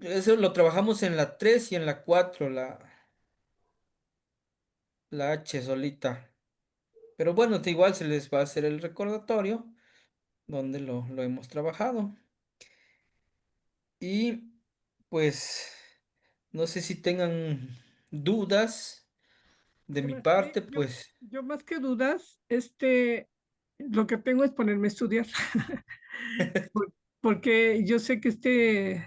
[SPEAKER 1] Eso lo trabajamos en la 3 y en la 4 la H solita. Pero bueno, igual se les va a hacer el recordatorio donde lo hemos trabajado. Y pues no sé si tengan dudas de mi
[SPEAKER 6] Sebastián,
[SPEAKER 1] parte, pues
[SPEAKER 6] yo más que dudas, lo que tengo es ponerme a estudiar, porque yo sé que